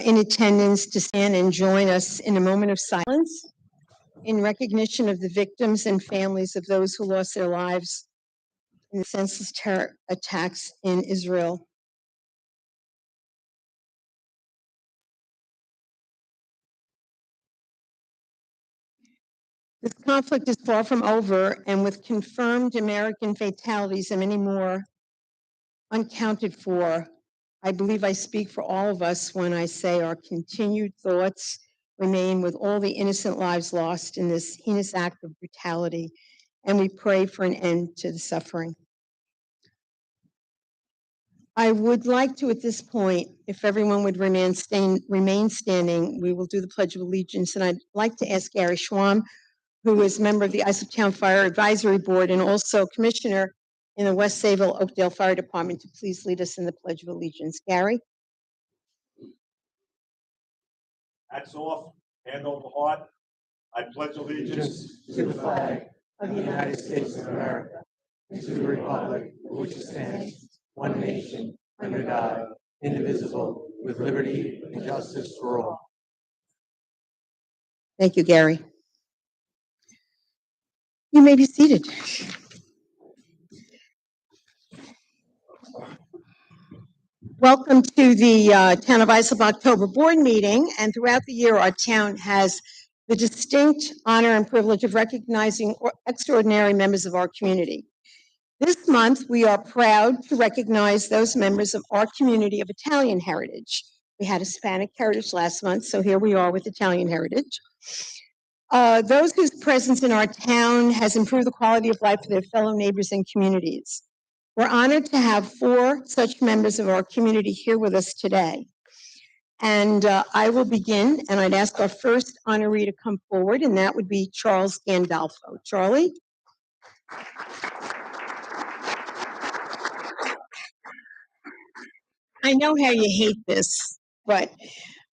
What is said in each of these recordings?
in attendance to stand and join us in a moment of silence in recognition of the victims and families of those who lost their lives in the senseless terror attacks in Israel. This conflict is far from over, and with confirmed American fatalities and many more unaccounted for, I believe I speak for all of us when I say our continued thoughts remain with all the innocent lives lost in this heinous act of brutality, and we pray for an end to the suffering. I would like to, at this point, if everyone would remain standing, we will do the Pledge of Allegiance, and I'd like to ask Gary Schwam, who is member of the Islip Town Fire Advisory Board and also Commissioner in the West Sayville Oakdale Fire Department, to please lead us in the Pledge of Allegiance. Gary? Hats off, hand over heart. I pledge allegiance to the flag of the United States of America and to the republic for which it stands, one nation, under God, indivisible, with liberty and justice for all. Thank you, Gary. You may be seated. Welcome to the Town of Islip October Board meeting, and throughout the year, our town has the distinct honor and privilege of recognizing extraordinary members of our community. This month, we are proud to recognize those members of our community of Italian heritage. We had Hispanic heritage last month, so here we are with Italian heritage. Those whose presence in our town has improved the quality of life for their fellow neighbors and communities. We're honored to have 4 such members of our community here with us today. And I will begin, and I'd ask our first honoree to come forward, and that would be Charles Gandolfo. Charlie? I know how you hate this, but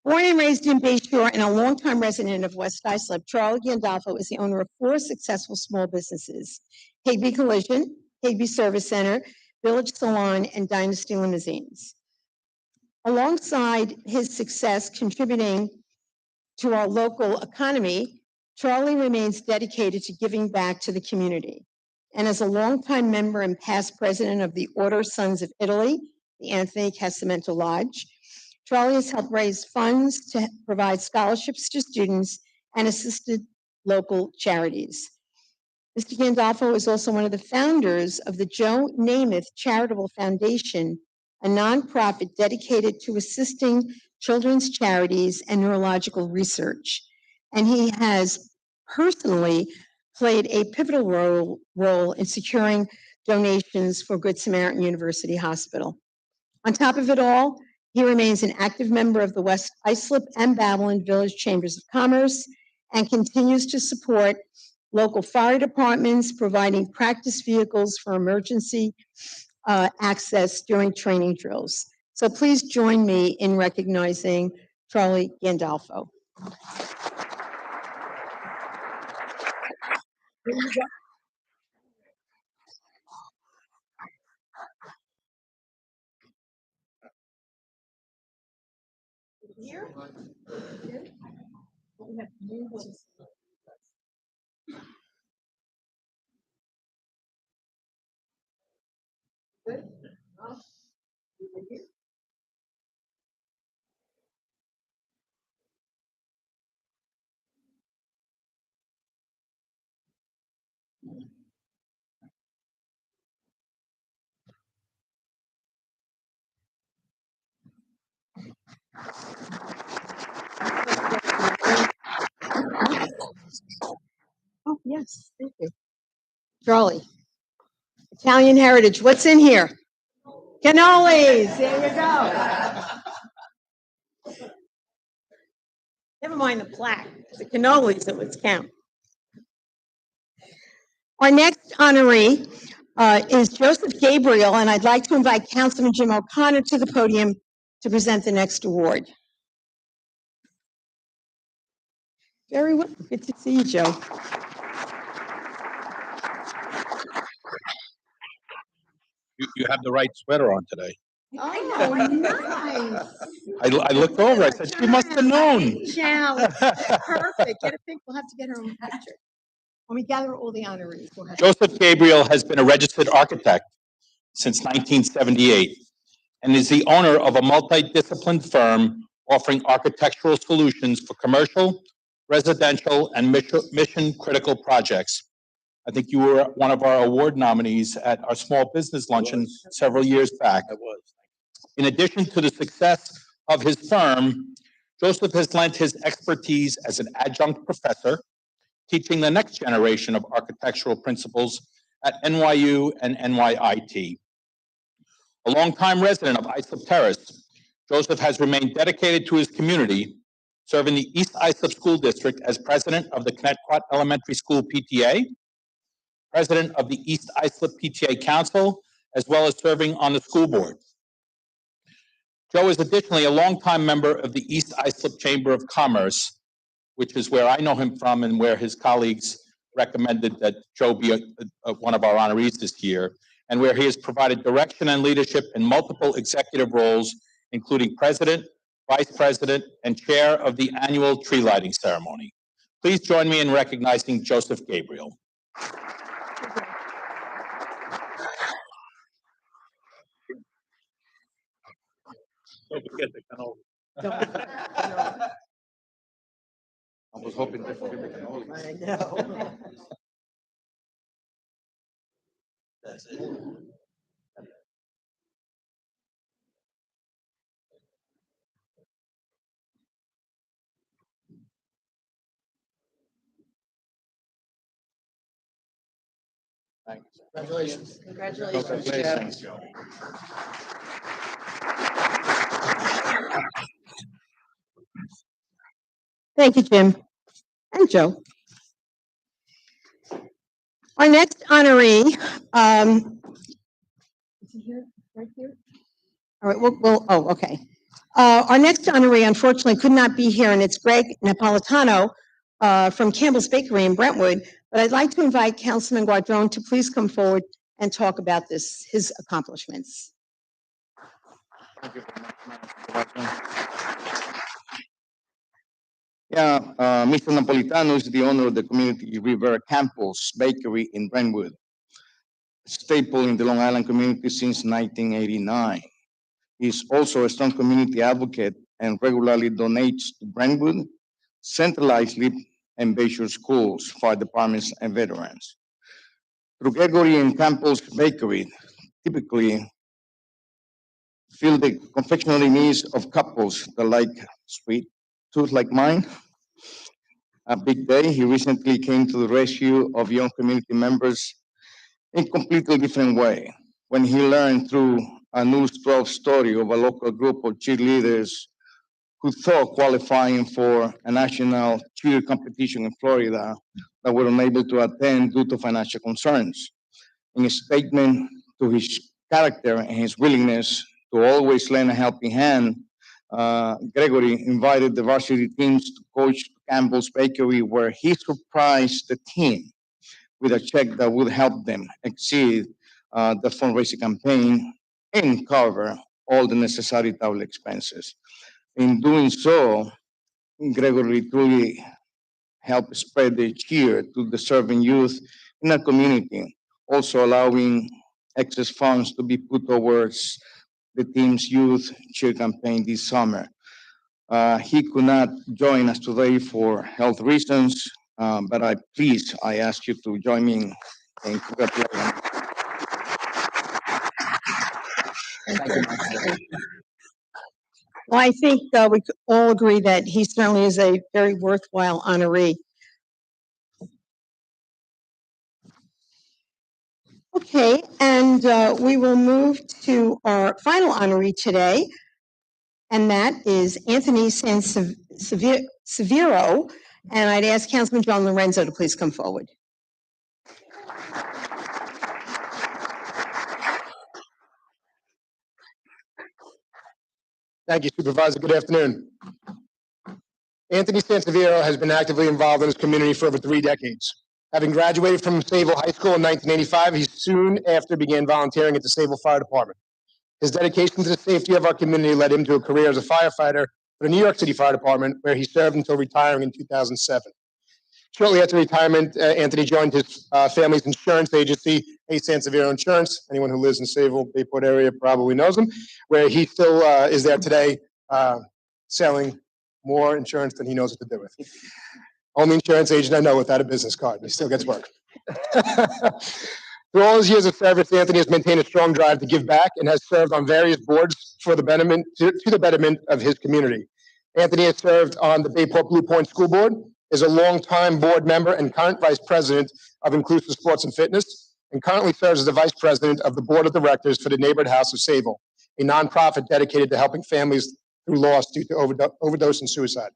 born and raised in Bayshore and a longtime resident of West Islip, Charlie Gandolfo is the owner of 4 successful small businesses: Higby Collision, Higby Service Center, Village Salon, and Dynasty Limousines. Alongside his success contributing to our local economy, Charlie remains dedicated to giving back to the community. And as a longtime member and past president of the Order Sons of Italy, the Anthony Casamento Lodge, Charlie has helped raise funds to provide scholarships to students and assisted local charities. Mr. Gandolfo is also one of the founders of the Joe Namath Charitable Foundation, a nonprofit dedicated to assisting children's charities and neurological research. And he has personally played a pivotal role in securing donations for Good Samaritan University Hospital. On top of it all, he remains an active member of the West Islip and Babylon Village Chambers of Commerce and continues to support local fire departments, providing practice vehicles for emergency access during training drills. So please join me in recognizing Charlie Gandolfo. Here? Good. Oh, yes, thank you. Charlie, Italian heritage, what's in here? Cannolis, there you go. Never mind the plaque, the cannolis that would count. Our next honoree is Joseph Gabriel, and I'd like to invite Councilman Jim O'Connor to the podium to present the next award. Very well, good to see you, Joe. You have the right sweater on today. Oh, nice. I looked over, I said, she must have known. Now, perfect. Get a pic. We'll have to get her own picture. When we gather all the honorees, we'll have. Joseph Gabriel has been a registered architect since 1978 and is the owner of a multidisciplined firm offering architectural solutions for commercial, residential, and mission-critical projects. I think you were one of our award nominees at our small business luncheon several years back. I was. In addition to the success of his firm, Joseph has lent his expertise as an adjunct professor, teaching the next generation of architectural principles at NYU and NYIT. A longtime resident of Islip Terrace, Joseph has remained dedicated to his community, serving the East Islip School District as president of the Connecticut Elementary School PTA, president of the East Islip PTA Council, as well as serving on the school board. Joe is additionally a longtime member of the East Islip Chamber of Commerce, which is where I know him from and where his colleagues recommended that Joe be one of our honorees this year, and where he has provided direction and leadership in multiple executive roles, including president, vice president, and chair of the annual tree lighting ceremony. Please join me in recognizing Joseph Gabriel. Don't forget the canola. I was hoping to forget the cannoli. I know. That's it. Thanks. Congratulations. Congratulations. Joe. Thank you, Jim and Joe. Our next honoree, is he here, right here? All right, okay. Our next honoree unfortunately could not be here, and it's Greg Napolitano from Campbell's Bakery in Brentwood, but I'd like to invite Councilman Guardrone to please come forward and talk about his accomplishments. Thank you very much, Madam. Yeah, Mr. Napolitano is the owner of the community River Campbell's Bakery in Brentwood, a staple in the Long Island community since 1989. He's also a strong community advocate and regularly donates to Brentwood, Central Islip, and Bayshore schools, fire departments, and veterans. Through Gregory and Campbell's Bakery, typically fill the confectionery needs of couples that like sweet tooth like mine. A big day, he recently came to the rescue of young community members in a completely different way when he learned through a News 12 story of a local group of cheerleaders who thought qualifying for a national cheer competition in Florida that were unable to attend due to financial concerns. In a statement to his character and his willingness to always lend a helping hand, Gregory invited the varsity teams to coach Campbell's Bakery, where he surprised the team with a check that would help them exceed the fundraising campaign and cover all the necessary travel expenses. In doing so, Gregory truly helped spread the cheer to the serving youth in our community, also allowing excess funds to be put towards the team's youth cheer campaign this summer. He could not join us today for health reasons, but I ask you to join me in congratulating him. Well, I think we could all agree that he certainly is a very worthwhile honoree. Okay, and we will move to our final honoree today, and that is Anthony Severo. And I'd ask Councilman John Lorenzo to please come forward. Thank you, Supervisor. Good afternoon. Anthony Sanseviero has been actively involved in his community for over 3 decades. Having graduated from Sayville High School in 1985, he soon after began volunteering at the Sayville Fire Department. His dedication to the safety of our community led him to a career as a firefighter for the New York City Fire Department, where he served until retiring in 2007. Shortly after retirement, Anthony joined his family's insurance agency, A. Sansevero Insurance. Anyone who lives in Sayville, Bayport area probably knows him, where he still is there today, selling more insurance than he knows what to do with. Only insurance agent I know without a business card. He still gets work. Through all his years of service, Anthony has maintained a strong drive to give back and has served on various boards for the betterment to the betterment of his community. Anthony has served on the Bayport Blue Point School Board, is a longtime board member and current vice president of Inclusive Sports and Fitness, and currently serves as the vice president of the board of directors for the Neighborhood House of Sayville, a nonprofit dedicated to helping families through loss due to overdose and suicide.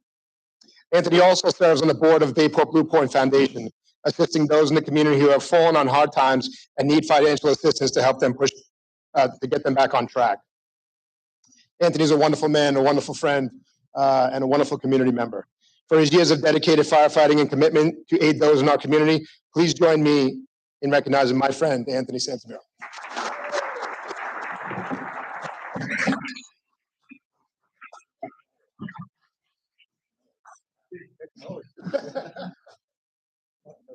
Anthony also serves on the board of Bayport Blue Point Foundation, assisting those in the community who have fallen on hard times and need financial assistance to help them to get them back on track. Anthony is a wonderful man, a wonderful friend, and a wonderful community member. For his years of dedicated firefighting and commitment to aid those in our community, please join me in recognizing my friend, Anthony Sansevero.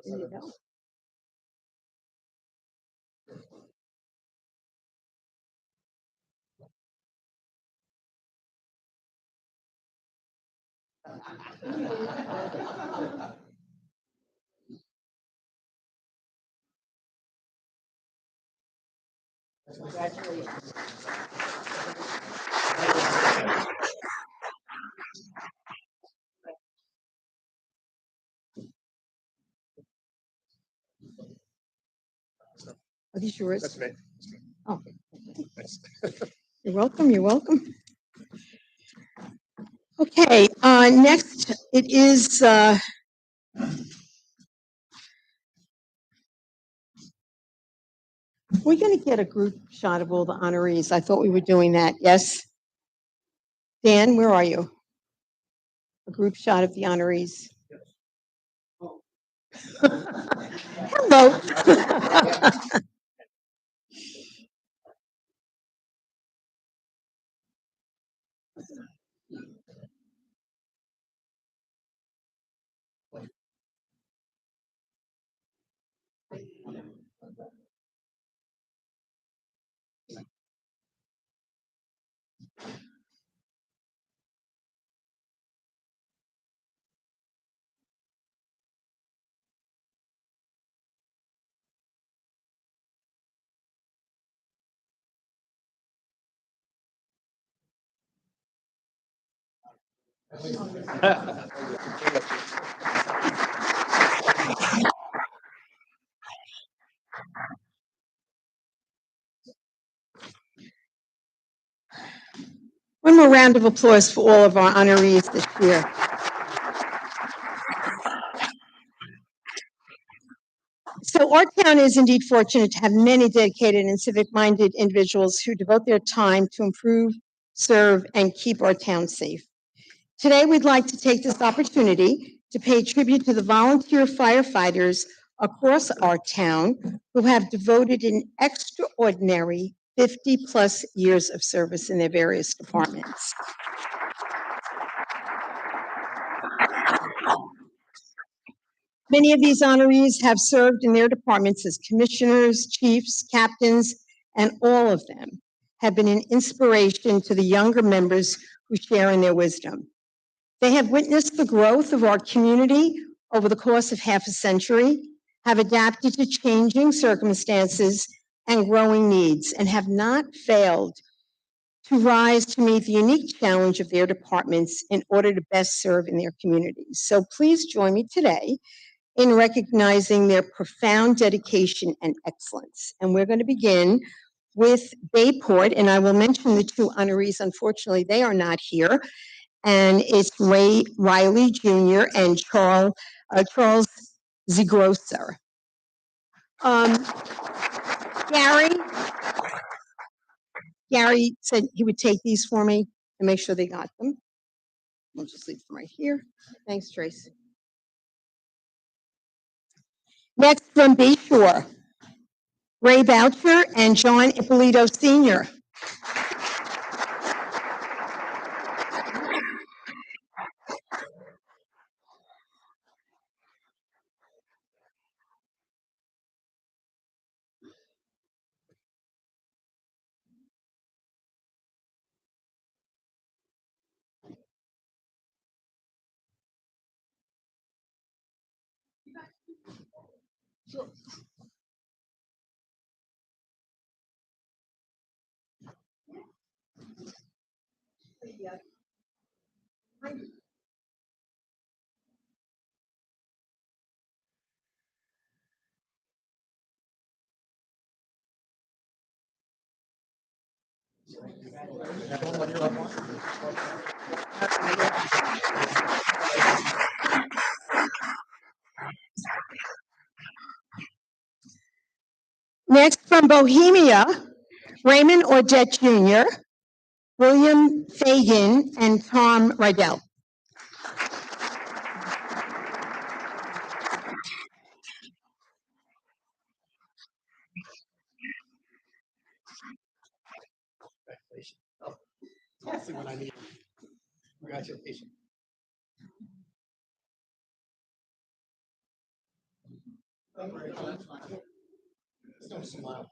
There you go. Congratulations. Are these yours? That's me. Oh, Thanks. you're welcome. You're welcome. Okay, next it is we're going to get a group shot of all the honorees. I thought we were doing that. Yes? Dan, where are you? A group shot of the honorees. Hello. One more round of applause for all of our honorees this year. So our town is indeed fortunate to have many dedicated and civic-minded individuals who devote their time to improve, serve, and keep our town safe. Today, we'd like to take this opportunity to pay tribute to the volunteer firefighters across our town who have devoted an extraordinary 50-plus years of service in their various departments. Many of these honorees have served in their departments as commissioners, chiefs, captains, and all of them have been an inspiration to the younger members who share in their wisdom. They have witnessed the growth of our community over the course of half a century, have adapted to changing circumstances and growing needs, and have not failed to rise to meet the unique challenge of their departments in order to best serve in their communities. So please join me today in recognizing their profound dedication and excellence. And we're going to begin with Bayport, and I will mention the two honorees. Unfortunately, they are not here. And it's Ray Riley Jr. and Charles Zigrosser. Gary said he would take these for me and make sure they got them. I'll just leave them right here. Thanks, Trace. Next from Bayshore, Ray Boucher and John Ippolito Sr. Next, from Bohemia, Raymond Audette Jr., William Fagan, and Tom Rydell. Exactly what I need. Congratulations. Don't smile.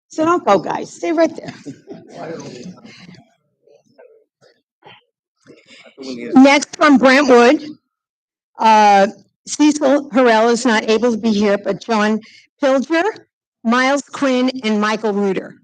So don't go, guys. Stay right there. Next, from Brentwood, Cecil Harrell is not able to be here, but John Pilger, Miles Quinn, and Michael Reuter.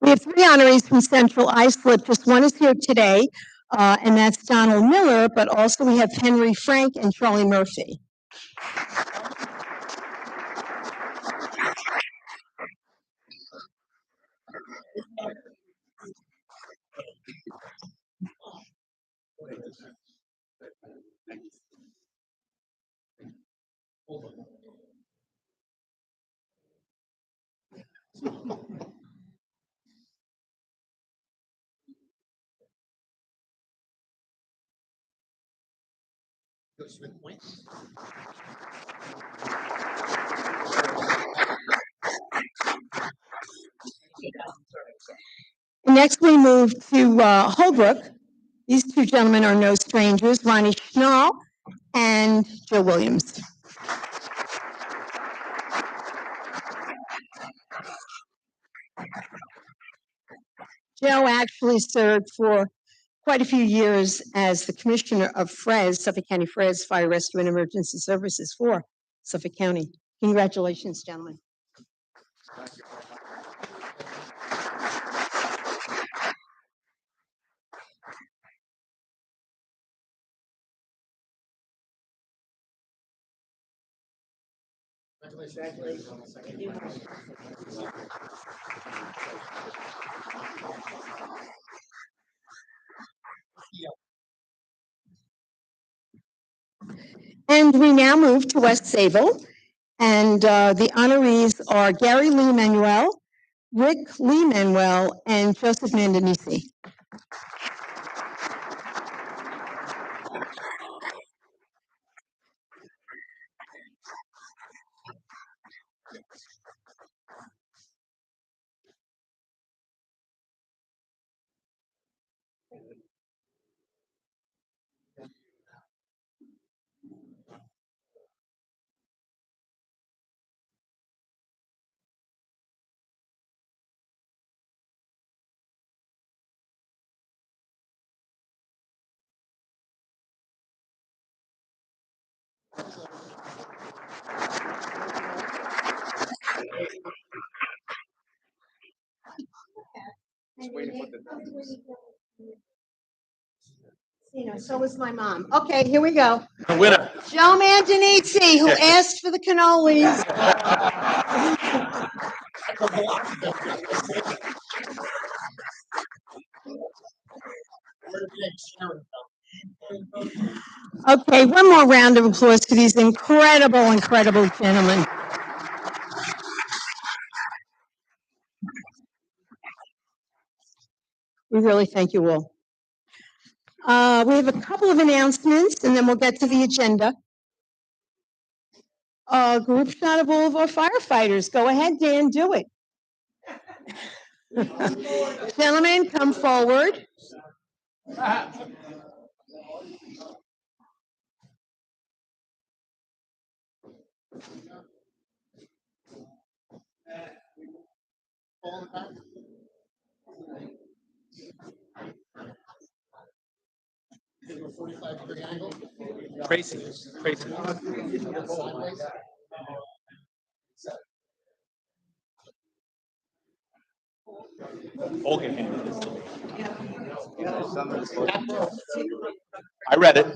We have three honorees from Central Islip. Just one is here today, and that's Donald Miller, but also we have Henry Frank and Charlie Murphy. Next, we move to Holbrook. These two gentlemen are no strangers, Ronnie Schnall and Joe Williams. Joe actually served for quite a few years as the commissioner of FRES, Suffolk County FRES, Fire Rescue and Emergency Services for Suffolk County. Congratulations, gentlemen. And we now move to West Sable, and the honorees are Gary Lee Manuel, Rick Lee Manuel, and Joseph Mandanisi. So was my mom. Okay, here we go. Winner. Joe Manganici, who asked for the cannolis. Okay, one more round of applause for these incredible gentlemen. We really thank you all. We have a couple of announcements, and then we'll get to the agenda. Group shot of all of our firefighters. Go ahead, Dan, do it. Gentlemen, come forward. Tracy. Okay. I read it.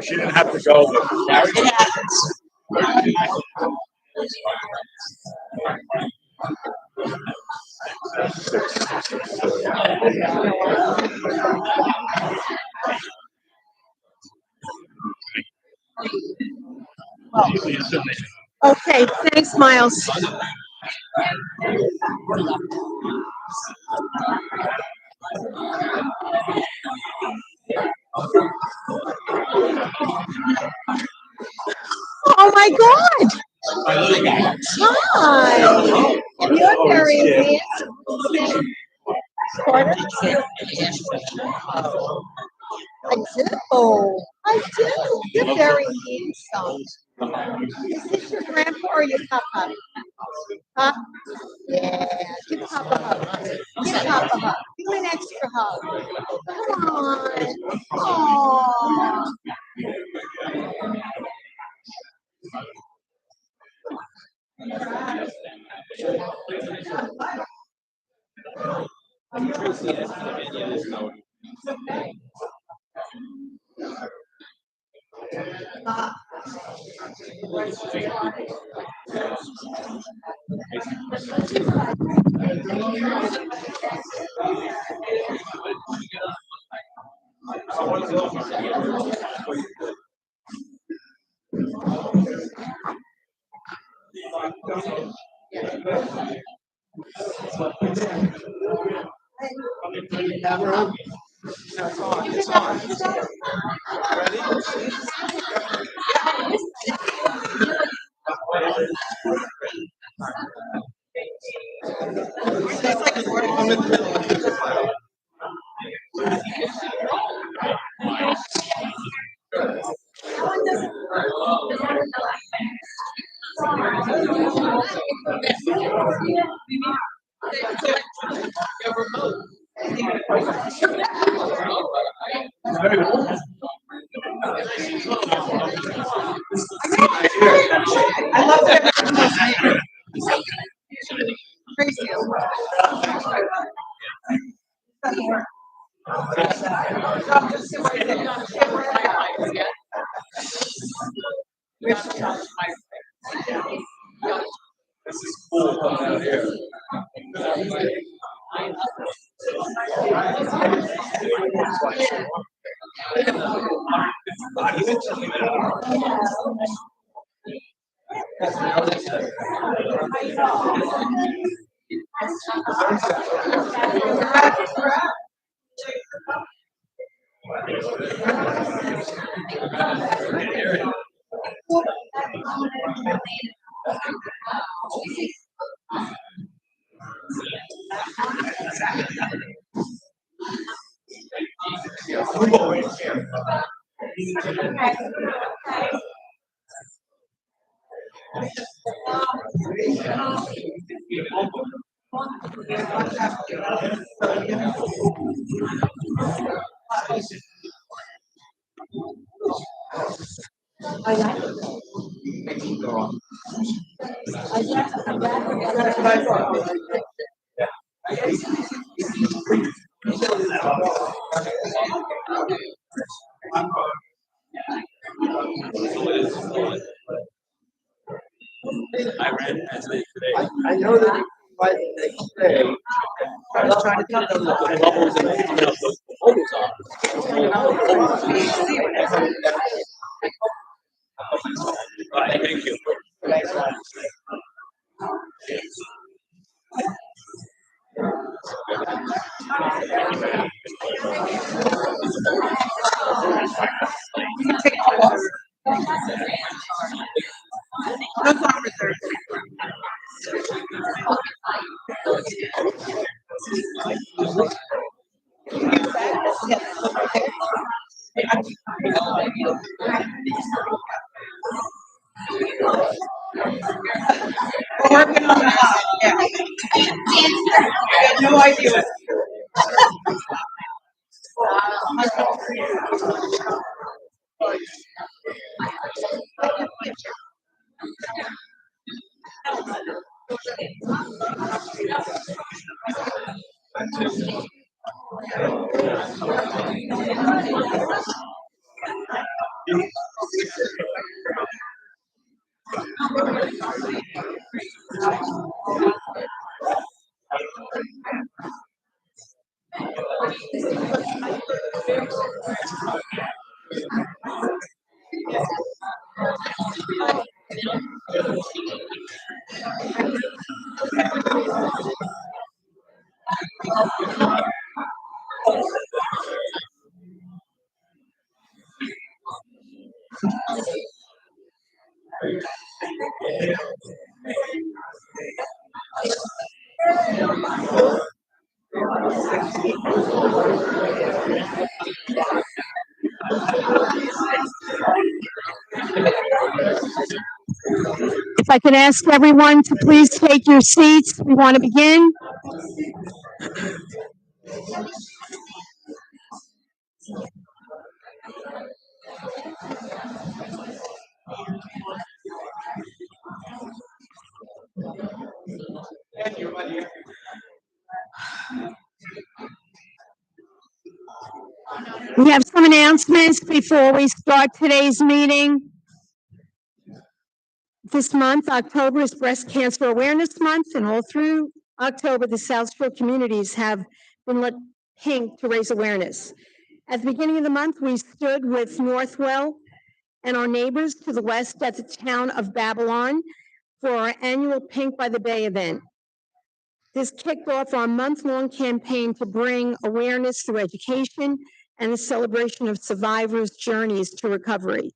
She didn't have to go, but It happens. Okay, thanks, Miles. Oh my God! Hi! You're very handsome. I do. You're very handsome. Is this your grandpa or your papa? Huh? Yeah. Give Papa a hug. Give Papa a hug. Give him an extra hug. Come on. I know that by the next day, I was trying to tell them that the bubbles and the bubbles are. Thank you. Working on the house, yeah. I have no idea. If I could ask everyone to please take your seats, we want to begin. We have some announcements before we start today's meeting. This month, October, is Breast Cancer Awareness Month, and all through October, the South Shore communities have been lit pink to raise awareness. At the beginning of the month, we stood with Northwell and our neighbors to the west at the town of Babylon for our annual Pink by the Bay event. This kicked off our month-long campaign to bring awareness through education and the celebration of survivors' journeys to recovery.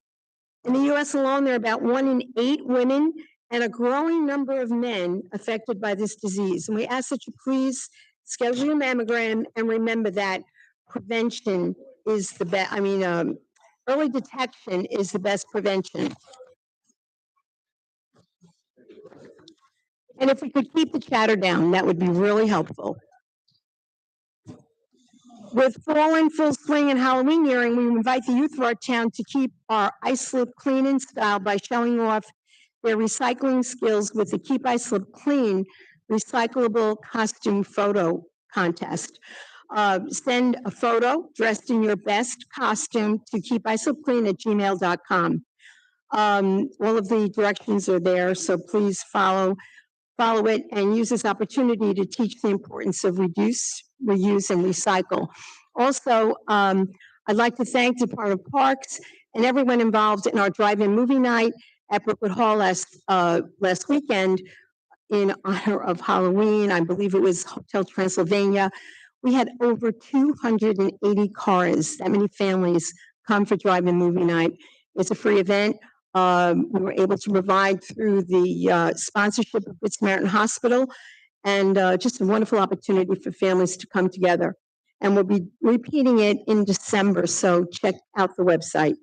In the U.S. alone, there are about 1 in 8 women and a growing number of men affected by this disease. And we ask that you please schedule your mammogram, and remember that prevention is the best. Early detection is the best prevention. And if we could keep the chatter down, that would be really helpful. With fall in full swing and Halloween nearing, we invite the youth of our town to keep our iSlip clean in style by showing off their recycling skills with the Keep iSlip Clean recyclable costume photo contest. Send a photo dressed in your best costume to keepislipclean@gmail.com. All of the directions are there, so please follow it and use this opportunity to teach the importance of reduce, reuse, and recycle. Also, I'd like to thank Department of Parks and everyone involved in our drive-in movie night at Brookwood Hall last weekend in honor of Halloween. I believe it was Hotel Transylvania. We had over 280 cars, that many families come for drive-in movie night. It's a free event. We were able to provide through the sponsorship of Good Samaritan Hospital, and just a wonderful opportunity for families to come together. And we'll be repeating it in December, so check out the website.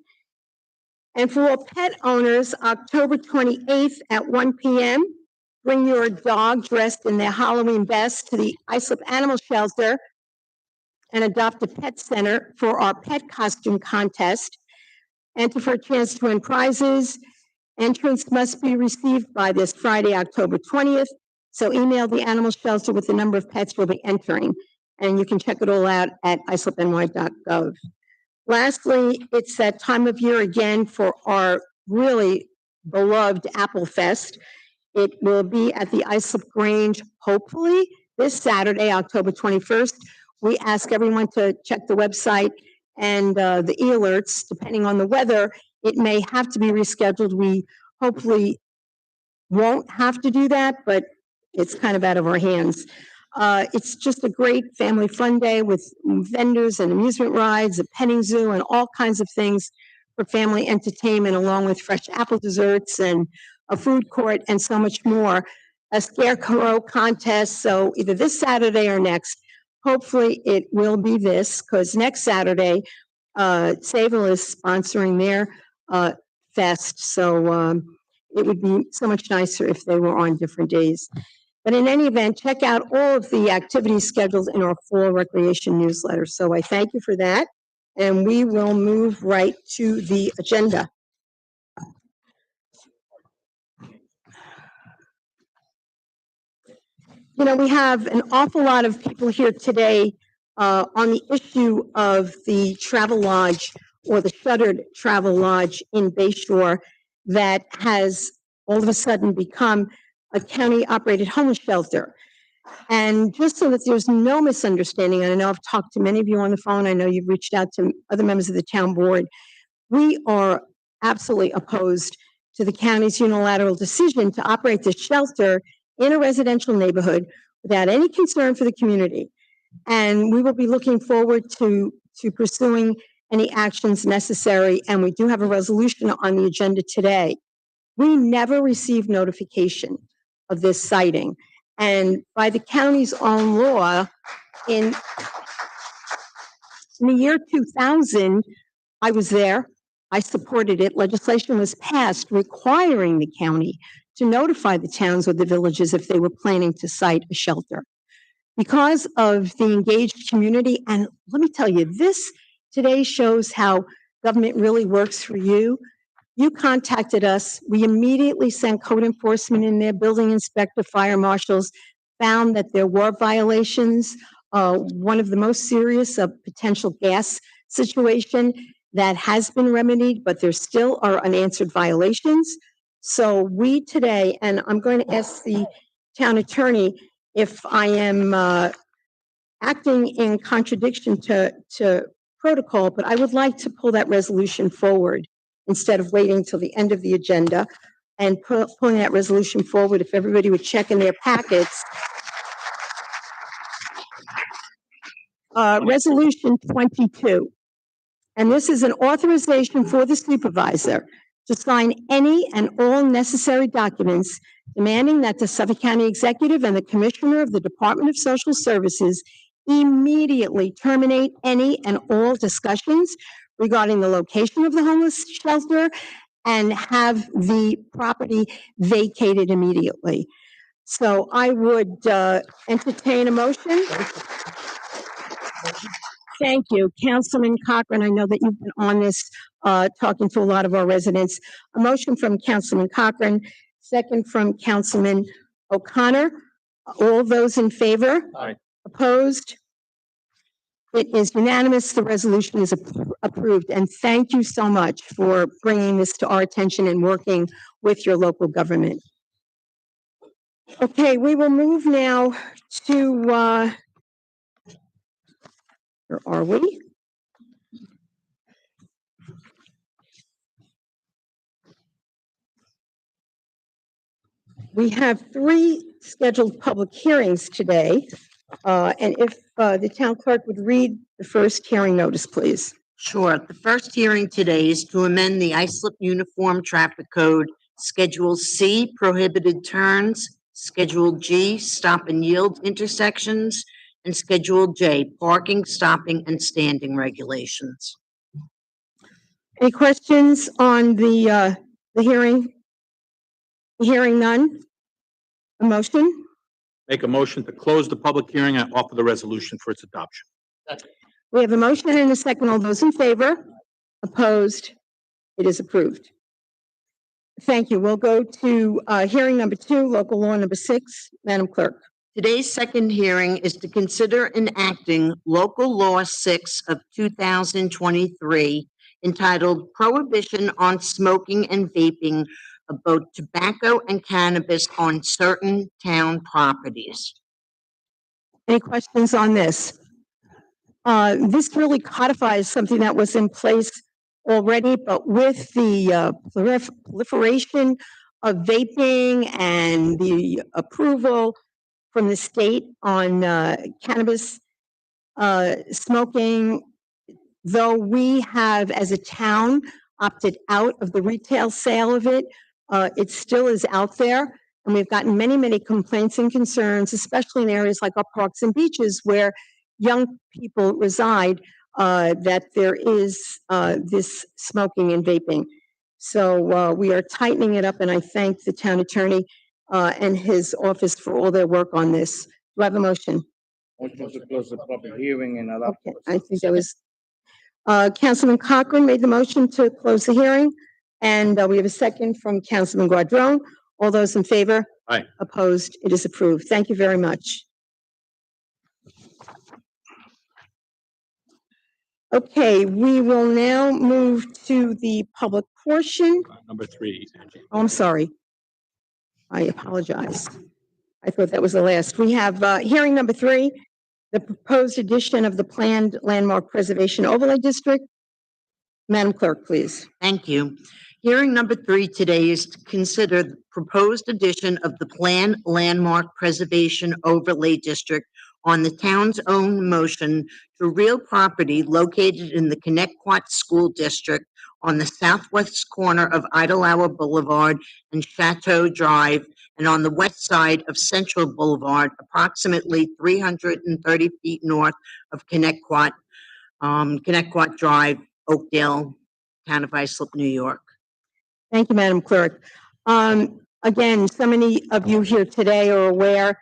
And for all pet owners, October 28th at 1 p.m., bring your dog dressed in their Halloween best to the iSlip Animal Shelter and Adopt a Pet Center for our pet costume contest. Enter for a chance to win prizes. Entrance must be received by this Friday, October 20th. So email the animal shelter with the number of pets you'll be entering. And you can check it all out at islipny.gov. Lastly, it's that time of year again for our really beloved Apple Fest. It will be at the Islip Grange, hopefully this Saturday, October 21st. We ask everyone to check the website and the e-alerts. Depending on the weather, it may have to be rescheduled. We hopefully won't have to do that, but it's kind of out of our hands. It's just a great family fun day with vendors and amusement rides, a petting zoo, and all kinds of things for family entertainment, along with fresh apple desserts and a food court and so much more. A scarecrow contest, so either this Saturday or next. Hopefully it will be this, because next Saturday, Sable is sponsoring their fest, so it would be so much nicer if they were on different days. But in any event, check out all of the activities scheduled in our fall recreation newsletter. So I thank you for that, and we will move right to the agenda. You know, we have an awful lot of people here today on the issue of the travel lodge or the shuttered travel lodge in Bayshore that has all of a sudden become a county-operated homeless shelter. And just so that there's no misunderstanding, and I know I've talked to many of you on the phone, I know you've reached out to other members of the town board, we are absolutely opposed to the county's unilateral decision to operate this shelter in a residential neighborhood without any concern for the community. And we will be looking forward to pursuing any actions necessary, and we do have a resolution on the agenda today. We never received notification of this sighting. And by the county's own law, in the year 2000, I was there, I supported it, legislation was passed requiring the county to notify the towns or the villages if they were planning to site a shelter. Because of the engaged community, and let me tell you, this today shows how government really works for you. You contacted us. We immediately sent code enforcement in there, building inspector, fire marshals, found that there were violations. One of the most serious, a potential gas situation that has been remedied, but there still are unanswered violations. So we today, and I'm going to ask the town attorney if I am acting in contradiction to protocol, but I would like to pull that resolution forward instead of waiting till the end of the agenda and pulling that resolution forward. If everybody would check in their packets. Resolution 22. And this is an authorization for the supervisor to sign any and all necessary documents demanding that the Suffolk County Executive and the Commissioner of the Department of Social Services immediately terminate any and all discussions regarding the location of the homeless shelter and have the property vacated immediately. So I would entertain a motion. Thank you, Councilman Cochran. I know that you've been on this, talking to a lot of our residents. A motion from Councilman Cochran, second from Councilman O'Connor. All those in favor? Aye. Opposed? It is unanimous. The resolution is approved. And thank you so much for bringing this to our attention and working with your local government. Okay, we will move now to, where are we? We have 3 scheduled public hearings today. And if the town clerk would read the first hearing notice, please. Sure. The first hearing today is to amend the Islip Uniform Traffic Code, Schedule C, prohibited turns, Schedule G, stop and yield intersections, and Schedule J, parking, stopping, and standing regulations. Any questions on the hearing? Hearing none? A motion? Make a motion to close the public hearing and offer the resolution for its adoption. We have a motion and a second. All those in favor? Opposed? It is approved. Thank you. We'll go to hearing number 2, local law number 6. Madam Clerk. Today's second hearing is to consider enacting Local Law 6 of 2023 entitled Prohibition on Smoking and Vaping of both Tobacco and Cannabis on Certain Town Properties. Any questions on this? This really codifies something that was in place already, but with the proliferation of vaping and the approval from the state on cannabis smoking, though we have, as a town, opted out of the retail sale of it, it still is out there. And we've gotten many, many complaints and concerns, especially in areas like our parks and beaches where young people reside, that there is this smoking and vaping. So we are tightening it up, and I thank the town attorney and his office for all their work on this. Do I have a motion? Motion to close the public hearing and adopt. Okay, I think that was Councilman Cochran made the motion to close the hearing, and we have a second from Councilman Guadrone. All those in favor? Aye. Opposed? It is approved. Thank you very much. Okay, we will now move to the public portion. Number 3. Angie. Oh, I'm sorry. I apologize. I thought that was the last. We have hearing number 3, the proposed addition of the planned landmark preservation overlay district. Madam Clerk, please. Thank you. Hearing number 3 today is to consider the proposed addition of the planned landmark preservation overlay district on the town's own motion to real property located in the Connecticut School District on the southwest corner of Idlehour Boulevard and Chateau Drive, and on the west side of Central Boulevard, approximately 330 feet north of Connecticut Drive, Oakdale, Town of Islip, New York. Thank you, Madam Clerk. Again, so many of you here today are aware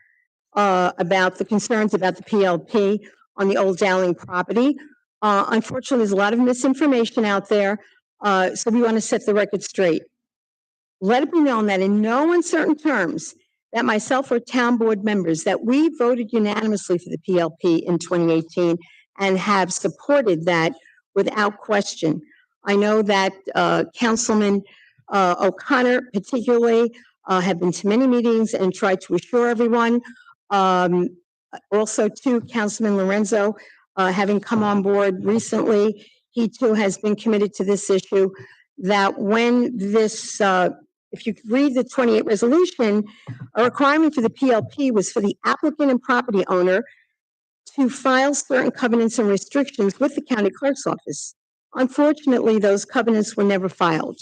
about the concerns about the PLP on the old Dowling property. Unfortunately, there's a lot of misinformation out there, so we want to set the record straight. Let it be known that in no uncertain terms that myself or town board members, that we voted unanimously for the PLP in 2018 and have supported that without question. I know that Councilman O'Connor particularly have been to many meetings and tried to assure everyone. Also, too, Councilman Lorenzo, having come on board recently, he too has been committed to this issue, that when this, if you read the 28 resolution, a requirement for the PLP was for the applicant and property owner to file certain covenants and restrictions with the county clerk's office. Unfortunately, those covenants were never filed.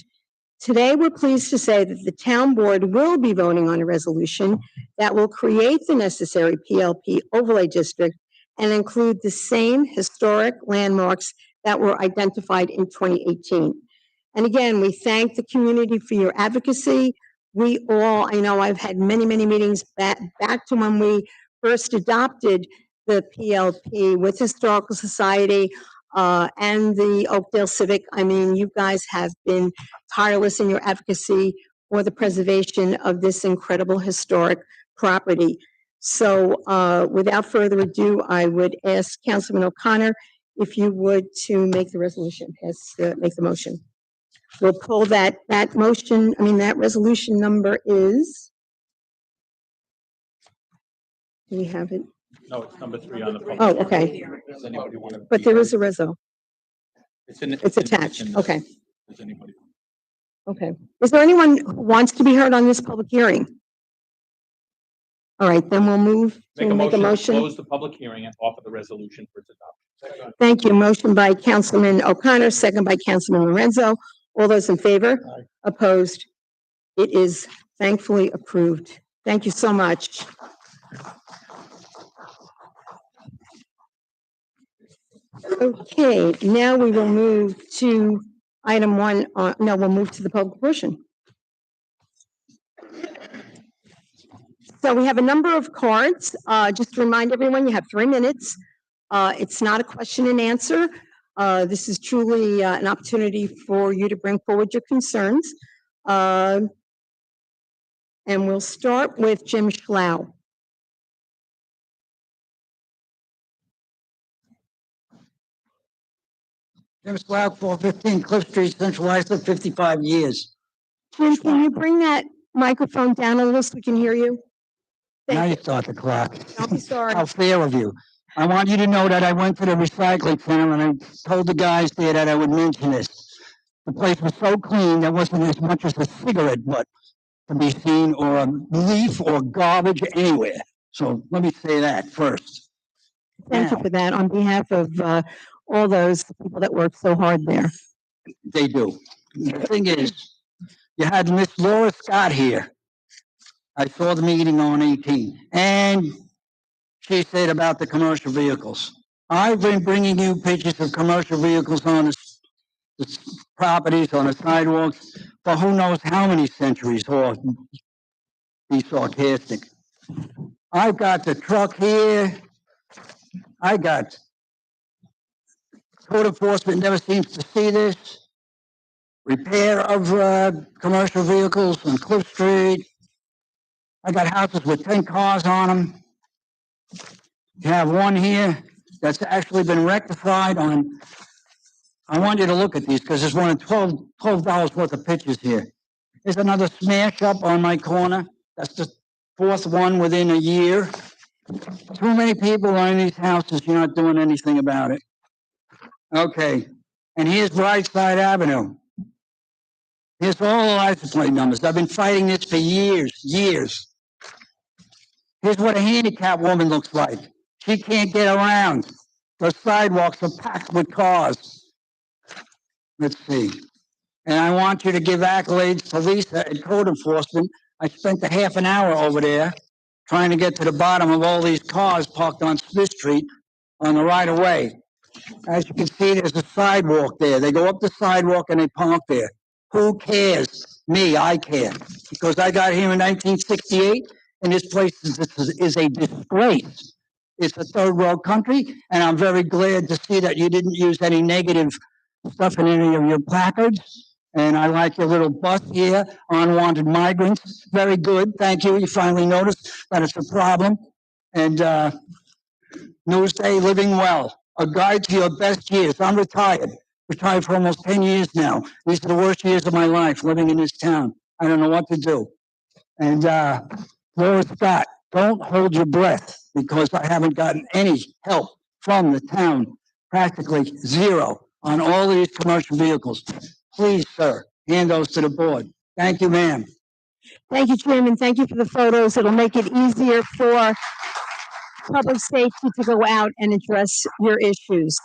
Today, we're pleased to say that the town board will be voting on a resolution that will create the necessary PLP overlay district and include the same historic landmarks that were identified in 2018. And again, we thank the community for your advocacy. We all, I know I've had many, many meetings back to when we first adopted the PLP with Historical Society and the Oakdale Civic. I mean, you guys have been tireless in your advocacy for the preservation of this incredible historic property. So without further ado, I would ask Councilman O'Connor if you would to make the resolution, make the motion. We'll pull that motion, that resolution number is, do we have it? No, it's number 3 on the. Oh, okay, Does anybody want to? but there is a reso. It's attached, in okay, Does anybody? okay. Is there anyone who wants to be heard on this public hearing? All right, then we'll move to make a To motion. close the public hearing and offer the resolution for its adoption. Thank you. Motion by Councilman O'Connor, second by Councilman Lorenzo. All those in favor? Aye. Opposed? It is thankfully approved. Thank you so much. Okay, now we will move to item 1. No, we'll move to the public portion. So we have a number of cards. Just to remind everyone, you have 3 minutes. It's not a question and answer. This is truly an opportunity for you to bring forward your concerns. And we'll start with Jim Schlau. Jim Slack, 415 Cliff Street, Central Islip, 55 years. Jim, can you bring that microphone down a little so we can hear you? Now Thank you you. start the clock. I'll be sorry. How fair of you. I want you to know that I went to the recycling center and I told the guys there that I would mention this. The place was so clean, there wasn't as much as a cigarette butt to be seen or a leaf or garbage anywhere. So let me say that first. Thank you for that on behalf of all those people that work so hard there. They do. The thing is, you had Miss Laura Scott here. I saw the meeting on 18, and she said about the commercial vehicles. I've been bringing you pictures of commercial vehicles on the properties, on the sidewalks, for who knows how many centuries, or be sarcastic. I've got the truck here. I got code enforcement never seems to see this. Repair of commercial vehicles on Cliff Street. I got houses with 10 cars on them. You have one here that's actually been rectified on. I want you to look at these because there's one of $12 worth of pictures here. There's another smash up on my corner. That's the 4th one within a year. Too many people are in these houses. You're not doing anything about it. Okay. And here's Brightside Avenue. Here's all the license plate numbers. I've been fighting this for years. Here's what a handicapped woman looks like. She can't get around. The sidewalks are packed with cars. Let's see. And I want you to give accolades to Lisa at code enforcement. I spent a half an hour over there trying to get to the bottom of all these cars parked on Smith Street on the right of way. As you can see, there's a sidewalk there. They go up the sidewalk and they park there. Who cares? Me, I care. Because I got here in 1968 and this place is a disgrace. It's a third world country, and I'm very glad to see that you didn't use any negative stuff in any of your placards. And I like your little bus here, unwanted migrants. Very good. Thank you. You finally noticed that it's a problem. And Newsday, living well. A guide to your best years. I'm retired for almost 10 years now. These are the worst years of my life living in this town. I don't know what to do. And Laura Scott, don't hold your breath because I haven't gotten any help from the town, practically zero on all of these commercial vehicles. Please, sir, hand those to the board. Thank you, ma'am. Thank you, Chairman. Thank you for the photos. It'll make it easier for public safety to go out and address your issues.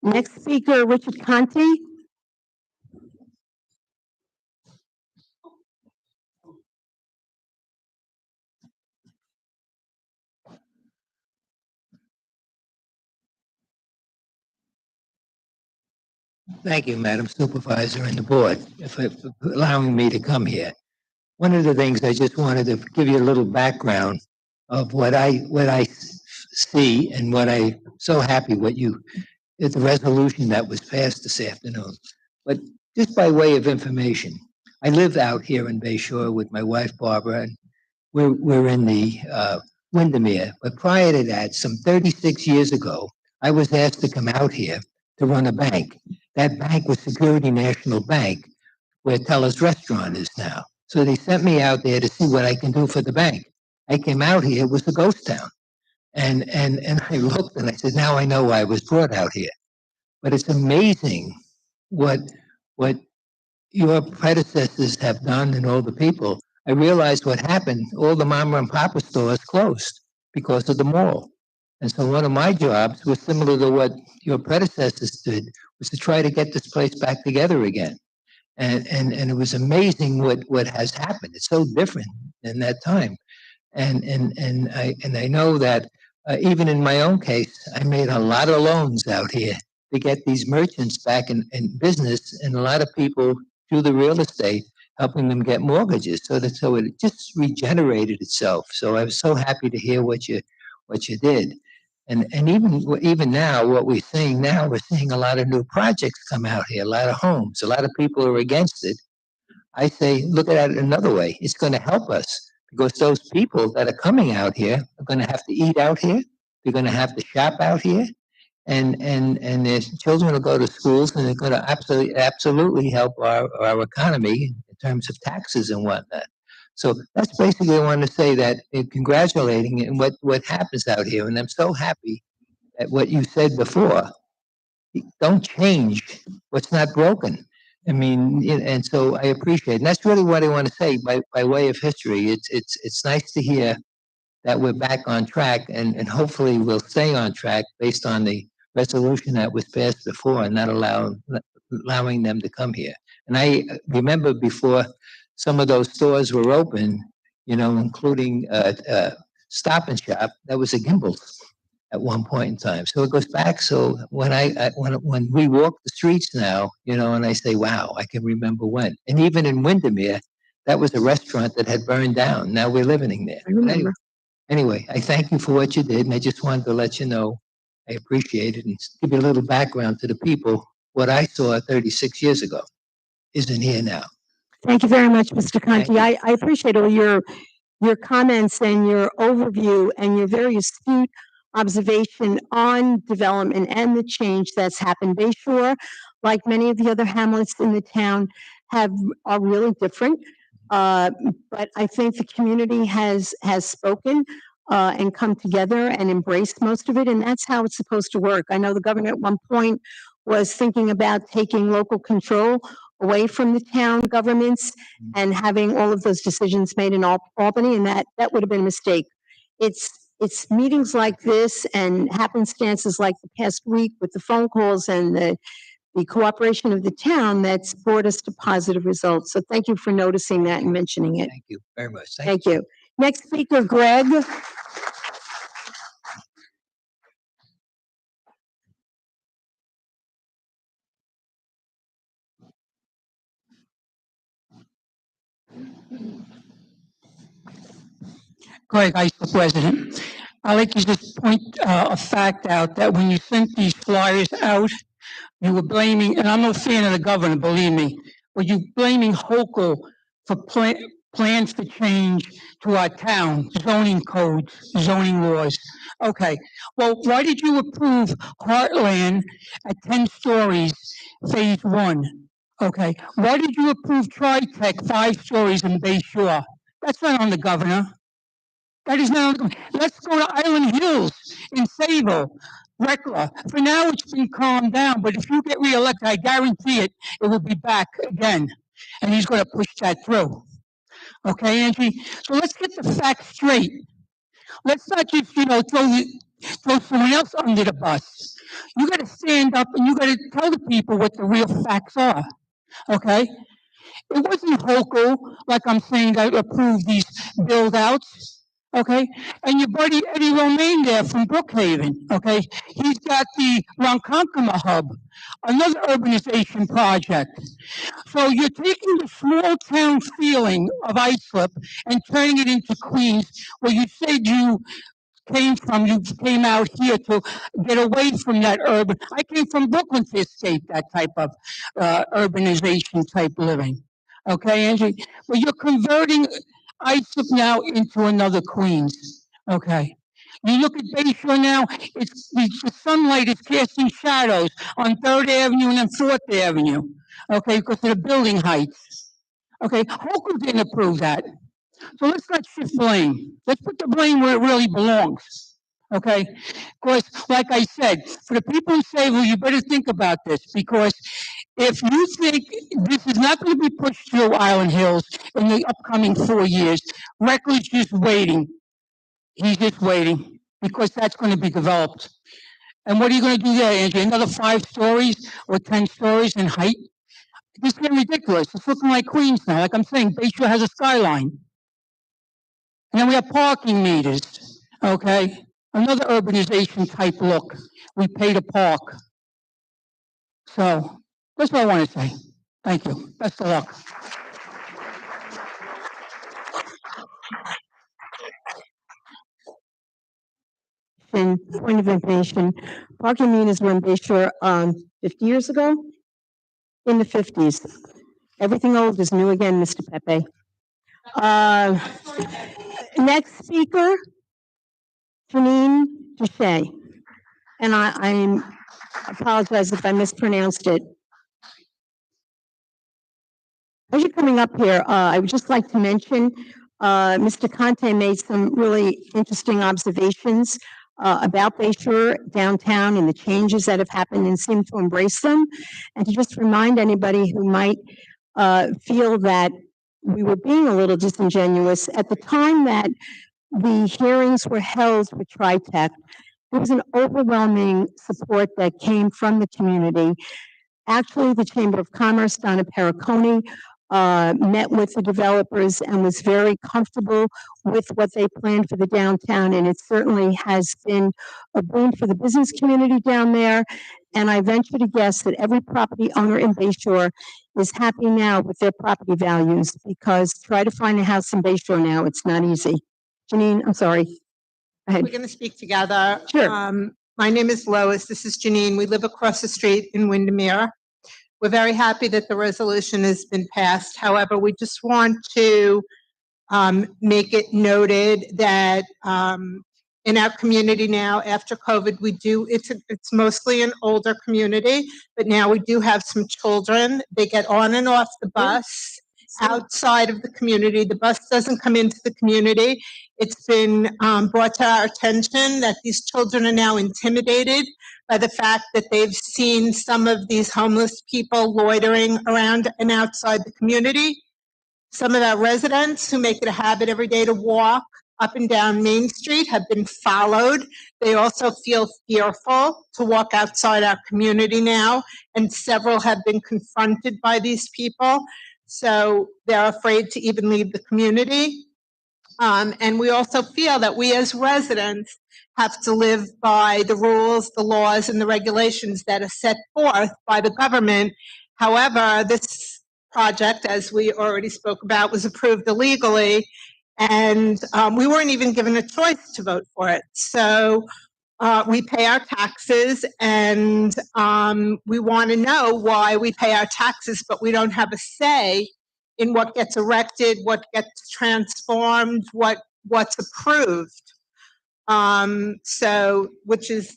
Next speaker, Richard Conti. Thank you, Madam Supervisor and the board, for allowing me to come here. One of the things I just wanted to give you a little background of what I see and what I so happy what you it's a resolution that was passed this afternoon. But just by way of information, I live out here in Bay Shore with my wife Barbara, and we're in the Windermere. But prior to that, some 36 years ago, I was asked to come out here to run a bank. That bank was Security National Bank, where Teller's Restaurant is now. So they sent me out there to see what I can do for the bank. I came out here, it was a ghost town. And I looked and I said, now I know why I was brought out here. But it's amazing what what your predecessors have done and all the people. I realized what happened. All the mama and papa stores closed because of the mall. And so one of my jobs was similar to what your predecessors did, was to try to get this place back together again. And it was amazing what has happened. It's so different in that time. And I know that even in my own case, I made a lot of loans out here to get these merchants back in business, and a lot of people through the real estate helping them get mortgages. So it just regenerated itself. So I was so happy to hear what you did. And even now, what we're seeing now, we're seeing a lot of new projects come out here, a lot of homes. A lot of people are against it. I say, look at it another way. It's going to help us because those people that are coming out here are going to have to eat out here. They're going to have to shop out here, and their children will go to schools, and they're going to absolutely help our economy in terms of taxes and whatnot. So that's basically I want to say that congratulating and what happens out here, and I'm so happy that what you said before. Don't change what's not broken. I mean, and so I appreciate, and that's really what I want to say by way of history. It's nice to hear that we're back on track, and hopefully we'll stay on track based on the resolution that was passed before, and not allowing them to come here. And I remember before some of those stores were open, including Stop and Shop, that was a Gimbel's at one point in time. So it goes back. So when we walk the streets now, and I say, wow, I can remember when. And even in Windermere, that was a restaurant that had burned down. Now we're living there. I remember. Anyway, I thank you for what you did, and I just wanted to let you know I appreciate it and give you a little background to the people. What I saw 36 years ago isn't here now. Thank you very much, Mr. Thank Conti. you. I appreciate all your comments and your overview and your very astute observation on development and the change that's happened. Bay Shore, like many of the other hamlets in the town, are really different. But I think the community has spoken and come together and embraced most of it, and that's how it's supposed to work. I know the governor at one point was thinking about taking local control away from the town governments and having all of those decisions made in Albany, and that would have been a mistake. It's meetings like this and happenstances like the past week with the phone calls and the cooperation of the town that's brought us to positive results. So thank you for noticing that and mentioning it. Thank you very much. Thank you. Next speaker, Greg. Greg, Vice President. I'd like to just point a fact out that when you sent these flyers out, you were blaming, and I'm no fan of the governor, believe me, but you blaming Hochul for plans to change to our town, zoning codes, zoning laws. Okay, well, why did you approve Heartland at 10 stories, phase one? Okay, why did you approve Tri-Tech 5 stories in Bay Shore? That's not on the governor. That is now, let's go to Island Hills in Sable, Rekla. For now, it's been calmed down, but if you get reelected, I guarantee it will be back again. And he's going to push that through. Okay, Angie? So let's get the facts straight. Let's not just, throw someone else under the bus. You got to stand up and you got to tell the people what the real facts are. Okay? It wasn't Hochul, like I'm saying, that approved these build outs. okay? And your buddy Eddie Romaine there from Brookhaven, okay? He's got the Ronkonkoma Hub, another urbanization project. So you're taking the small town feeling of Islip and turning it into Queens, where you said you came out here to get away from that urban. I came from Brooklyn to escape that type of urbanization type living. Okay, Angie? Well, you're converting Islip now into another Queens. Okay. You look at Bayshore now, the sunlight is casting shadows on 3rd Avenue and then 4th Avenue. Okay, because of the building heights. Okay, Holcomb didn't approve that. So let's not shift blame. Let's put the blame where it really belongs. Okay? Because, like I said, for the people in Sayville, you better think about this, because if you think this is not going to be pushed through Island Hills in the upcoming 4 years, Reckless just waiting. He's just waiting, because that's going to be developed. And what are you going to do there, Andrew? Another 5 stories or 10 stories in height? This is getting ridiculous. It's looking like Queens now. Like I'm saying, Bayshore has a skyline. And then we have parking meters, okay? Another urbanization type look. We pay to park. So that's what I want to say. Thank you. Best of luck. And point of information, parking meters were in Bayshore 50 years ago, in the 50s. Everything old is new again, Mr. Pepe. Next speaker, Janine Duche. And I apologize if I mispronounced it. As you're coming up here, I would just like to mention, Mr. Conte made some really interesting observations about Bayshore downtown and the changes that have happened, and seemed to embrace them. And to just remind anybody who might feel that we were being a little disingenuous, at the time that the hearings were held with TriTech, there was an overwhelming support that came from the community. Actually, the Chamber of Commerce, Donna Perricone, met with the developers and was very comfortable with what they planned for the downtown, and it certainly has been a boon for the business community down there. And I venture to guess that every property owner in Bayshore is happy now with their property values, because try to find a house in Bayshore now, it's not easy. Janine, I'm sorry. Go ahead. We're going to speak together. Sure. My name is Lois. This is Janine. We live across the street in Windermere. We're very happy that the resolution has been passed. However, we just want to make it noted that in our community now, after COVID, it's mostly an older community, but now we do have some children. They get on and off the bus outside of the community. The bus doesn't come into the community. It's been brought to our attention that these children are now intimidated by the fact that they've seen some of these homeless people loitering around and outside the community. Some of our residents who make it a habit every day to walk up and down Main Street have been followed. They also feel fearful to walk outside our community now, and several have been confronted by these people. So they're afraid to even leave the community. And we also feel that we as residents have to live by the rules, the laws, and the regulations that are set forth by the government. However, this project, as we already spoke about, was approved illegally, and we weren't even given a choice to vote for it. So we pay our taxes, and we want to know why we pay our taxes, but we don't have a say in what gets erected, what gets transformed, what's approved. So, which is,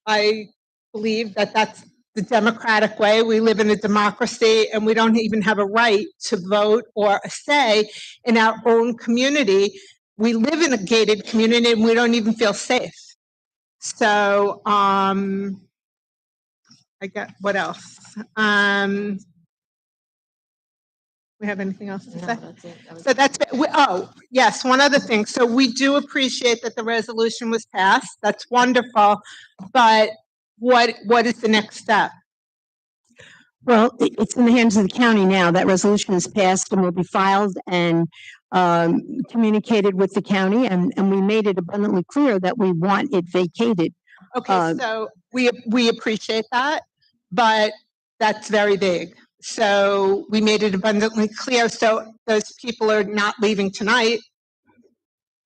I believe that that's the democratic way. We live in a democracy, and we don't even have a right to vote or a say in our own community. We live in a gated community, and we don't even feel safe. So, I got, what else? We have anything else to say? That's it. So that's it. Oh, yes, one other thing. So we do appreciate that the resolution was passed. That's wonderful. But what is the next step? Well, it's in the hands of the county now. That resolution is passed and will be filed, and communicated with the county, and we made it abundantly clear that we want it vacated. Okay, so we appreciate that, but that's very big. So we made it abundantly clear, so those people are not leaving tonight.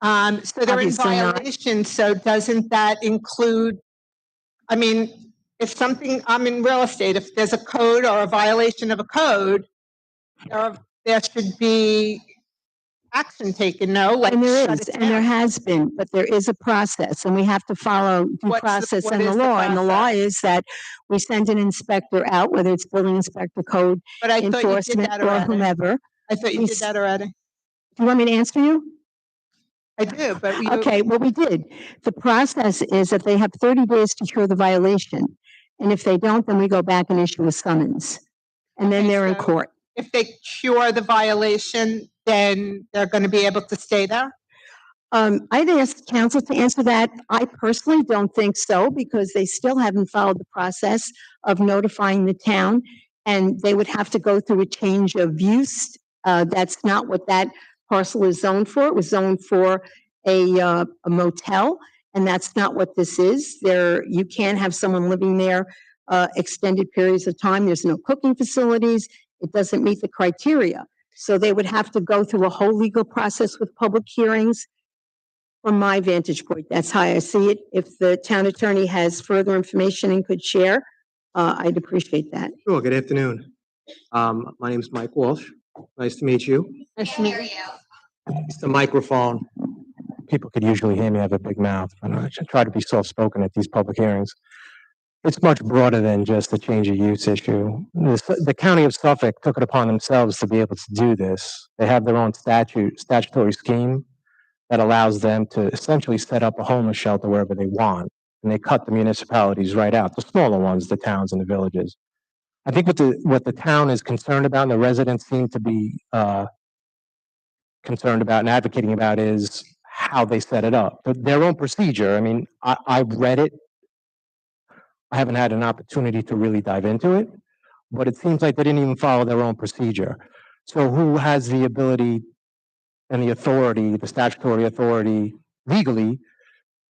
So they're in Obviously not. violation, so doesn't that include, I mean, if something, I'm in real estate, if there's a code or a violation of a code, there should be action taken, no? Like And there shut is, it and there down. has been, but there is a process, and we have to follow due What process and is the the law. And the law process? is that we send an inspector out, whether it's building inspector, code But I thought you did enforcement, that or already. whomever. I thought you We did s- that already. Do you want me to answer you? I do, but we. Okay, well, we did. The process is that they have 30 days to cure the violation. And if they don't, then we go back and issue a summons. And then Okay, they're in so court. If they cure the violation, then they're going to be able to stay there? I'd ask council to answer that. I personally don't think so, because they still haven't followed the process of notifying the town, and they would have to go through a change of use. That's not what that parcel is zoned for. It was zoned for a motel, and that's not what this is. You can't have someone living there extended periods of time. There's no cooking facilities. It doesn't meet the criteria. So they would have to go through a whole legal process with public hearings. From my vantage point, that's how I see it. If the town attorney has further information and could share, I'd appreciate that. Sure, good afternoon. My name is Mike Walsh. Nice to meet you. Nice to meet you. It's the microphone. People could usually hear me. I have a big mouth, but I try to be soft-spoken at these public hearings. It's much broader than just the change of use issue. The county of Suffolk took it upon themselves to be able to do this. They have their own statutory scheme that allows them to essentially set up a homeless shelter wherever they want. And they cut the municipalities right out, the smaller ones, the towns and the villages. I think what the town is concerned about, and the residents seem to be concerned about and advocating about, is how they set it up. But their own procedure. I mean, I've read it. I haven't had an opportunity to really dive into it, but it seems like they didn't even follow their own procedure. So who has the ability and the authority, the statutory authority, legally,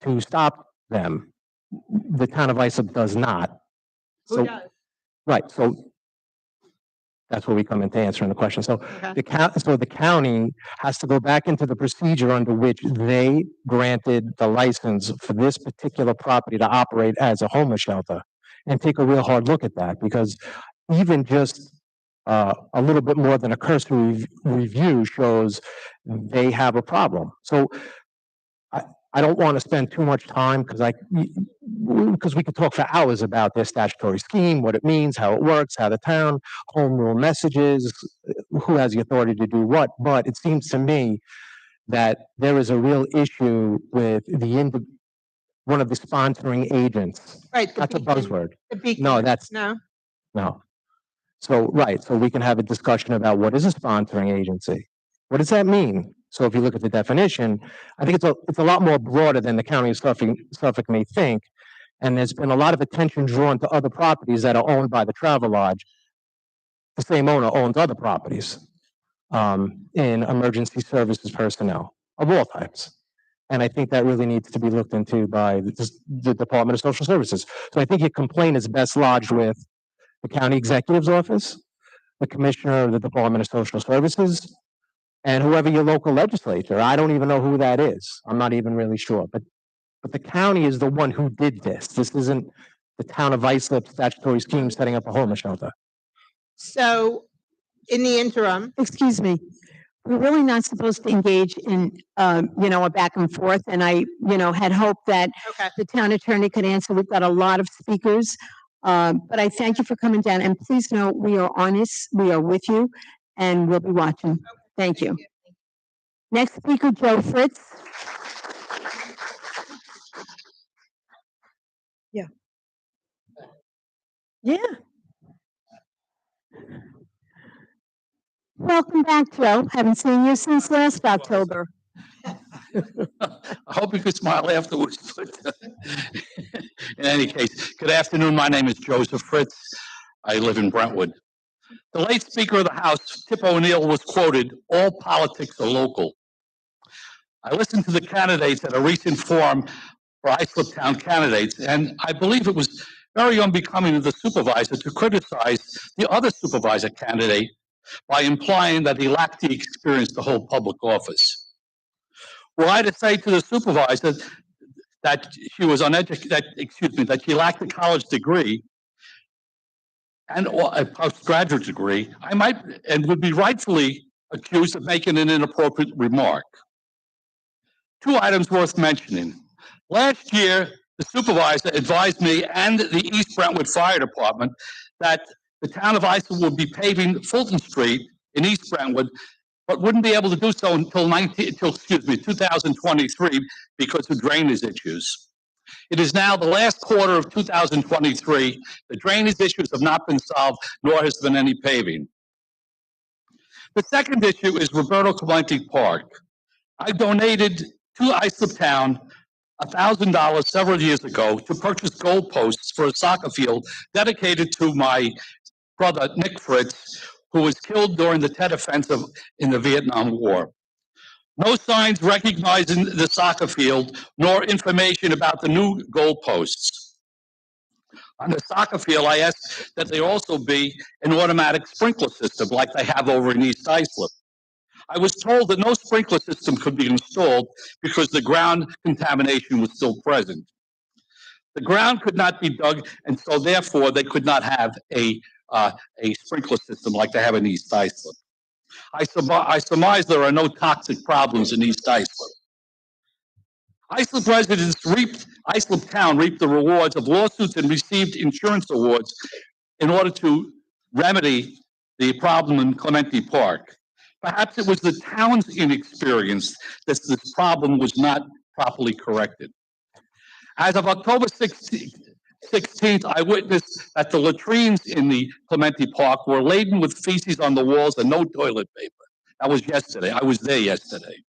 to stop them? The town of Islip does not. Who So, does? right. So that's where we come into answering the question. So Okay. the county has to go back into the procedure under which they granted the license for this particular property to operate as a homeless shelter, and take a real hard look at that, because even just a little bit more than a cursory review shows they have a problem. So I don't want to spend too much time, because we could talk for hours about their statutory scheme, what it means, how it works, how the town, home rule messages, who has the authority to do what. But it seems to me that there is a real issue with one of the sponsoring agents. Right. That's a buzzword. The beacon. No, that's No. no. So, right, so we can have a discussion about what is a sponsoring agency? What does that mean? So if you look at the definition, I think it's a lot more broader than the county of Suffolk may think. And there's been a lot of attention drawn to other properties that are owned by the Travel Lodge. The same owner owns other properties in emergency services personnel of all types. And I think that really needs to be looked into by the Department of Social Services. So I think your complaint is best lodged with the county executive's office, the commissioner of the Department of Social Services, and whoever your local legislature. I don't even know who that is. I'm not even really sure. But the county is the one who did this. This isn't the town of Islip statutory scheme setting up a homeless shelter. So in the interim, Excuse me. We're really not supposed to engage in, a back and forth. And I, had hoped that okay. the town attorney could answer. We've got a lot of speakers. But I thank you for coming down. And please know, we are honest. We are with you, and we'll be watching. Thank you. Next speaker, Joe Fritz. Yeah. Yeah. Welcome back, Joe. Haven't seen you since last October. I hope you could smile afterwards. But in any case, good afternoon. My name is Joseph Fritz. I live in Brentwood. The late Speaker of the House, Tip O'Neill, was quoted, "All politics are local." I listened to the candidates at a recent forum for Islip Town candidates, and I believe it was very unbecoming of the supervisor to criticize the other supervisor candidate by implying that he lacked the experience to hold public office. Were I to say to the supervisor that she was that she lacked a college degree and or a postgraduate degree, I might and would be rightfully accused of making an inappropriate remark. Two items worth mentioning. Last year, the supervisor advised me and the East Brentwood Fire Department that the town of Islip would be paving Fulton Street in East Brentwood, but wouldn't be able to do so until 2023 because of drainage issues. It is now the last quarter of 2023. The drainage issues have not been solved, nor has there been any paving. The second issue is Roberto Clemente Park. I donated to Islip Town $1,000 several years ago to purchase goalposts for a soccer field dedicated to my brother, Nick Fritz, who was killed during the Tet Offensive in the Vietnam War. No signs recognizing the soccer field, nor information about the new goalposts. On the soccer field, I asked that there also be an automatic sprinkler system like they have over in East Islip. I was told that no sprinkler system could be installed because the ground contamination was still present. The ground could not be dug, and so therefore they could not have a sprinkler system like they have in East Islip. I surmise there are no toxic problems in East Islip. Islip residents Islip Town reaped the rewards of lawsuits and received insurance awards in order to remedy the problem in Clemente Park. Perhaps it was the town's inexperience that this problem was not properly corrected. As of October 16th, I witnessed that the latrines in the Clemente Park were laden with feces on the walls and no toilet paper. That was yesterday. I was there yesterday.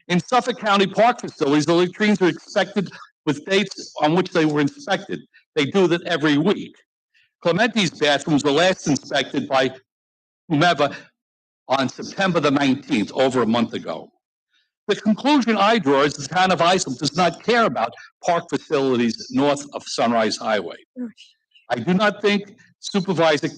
In Suffolk County park facilities, the latrines are inspected with dates on which they were inspected. They do that every week. Clemente's bathrooms were last inspected by whomever on September the 19th, over a month ago. The conclusion I draw is the town of Islip does not care about park facilities north of Sunrise Highway. I do not think Supervisor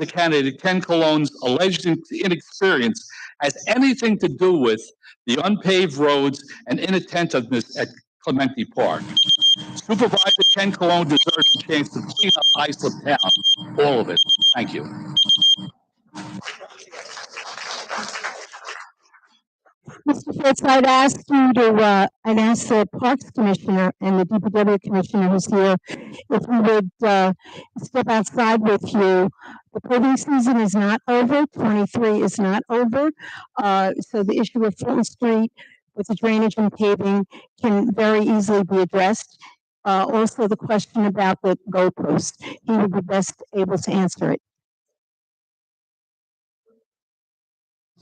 candidate Ken Cologne's alleged inexperience has anything to do with the unpaved roads and inattentiveness at Clemente Park. Supervisor Ken Cologne deserves a chance to clean up Islip Town, all of it. Thank you. Mr. Fritz, I'd ask you to, I'd ask the Parks Commissioner and the DPW Commissioner who's here, if we would, step outside with you. The paving season is not over, 23 is not over. So the issue of Fulton Street with the drainage and paving can very easily be addressed. Also the question about the goalpost, he would be best able to answer it.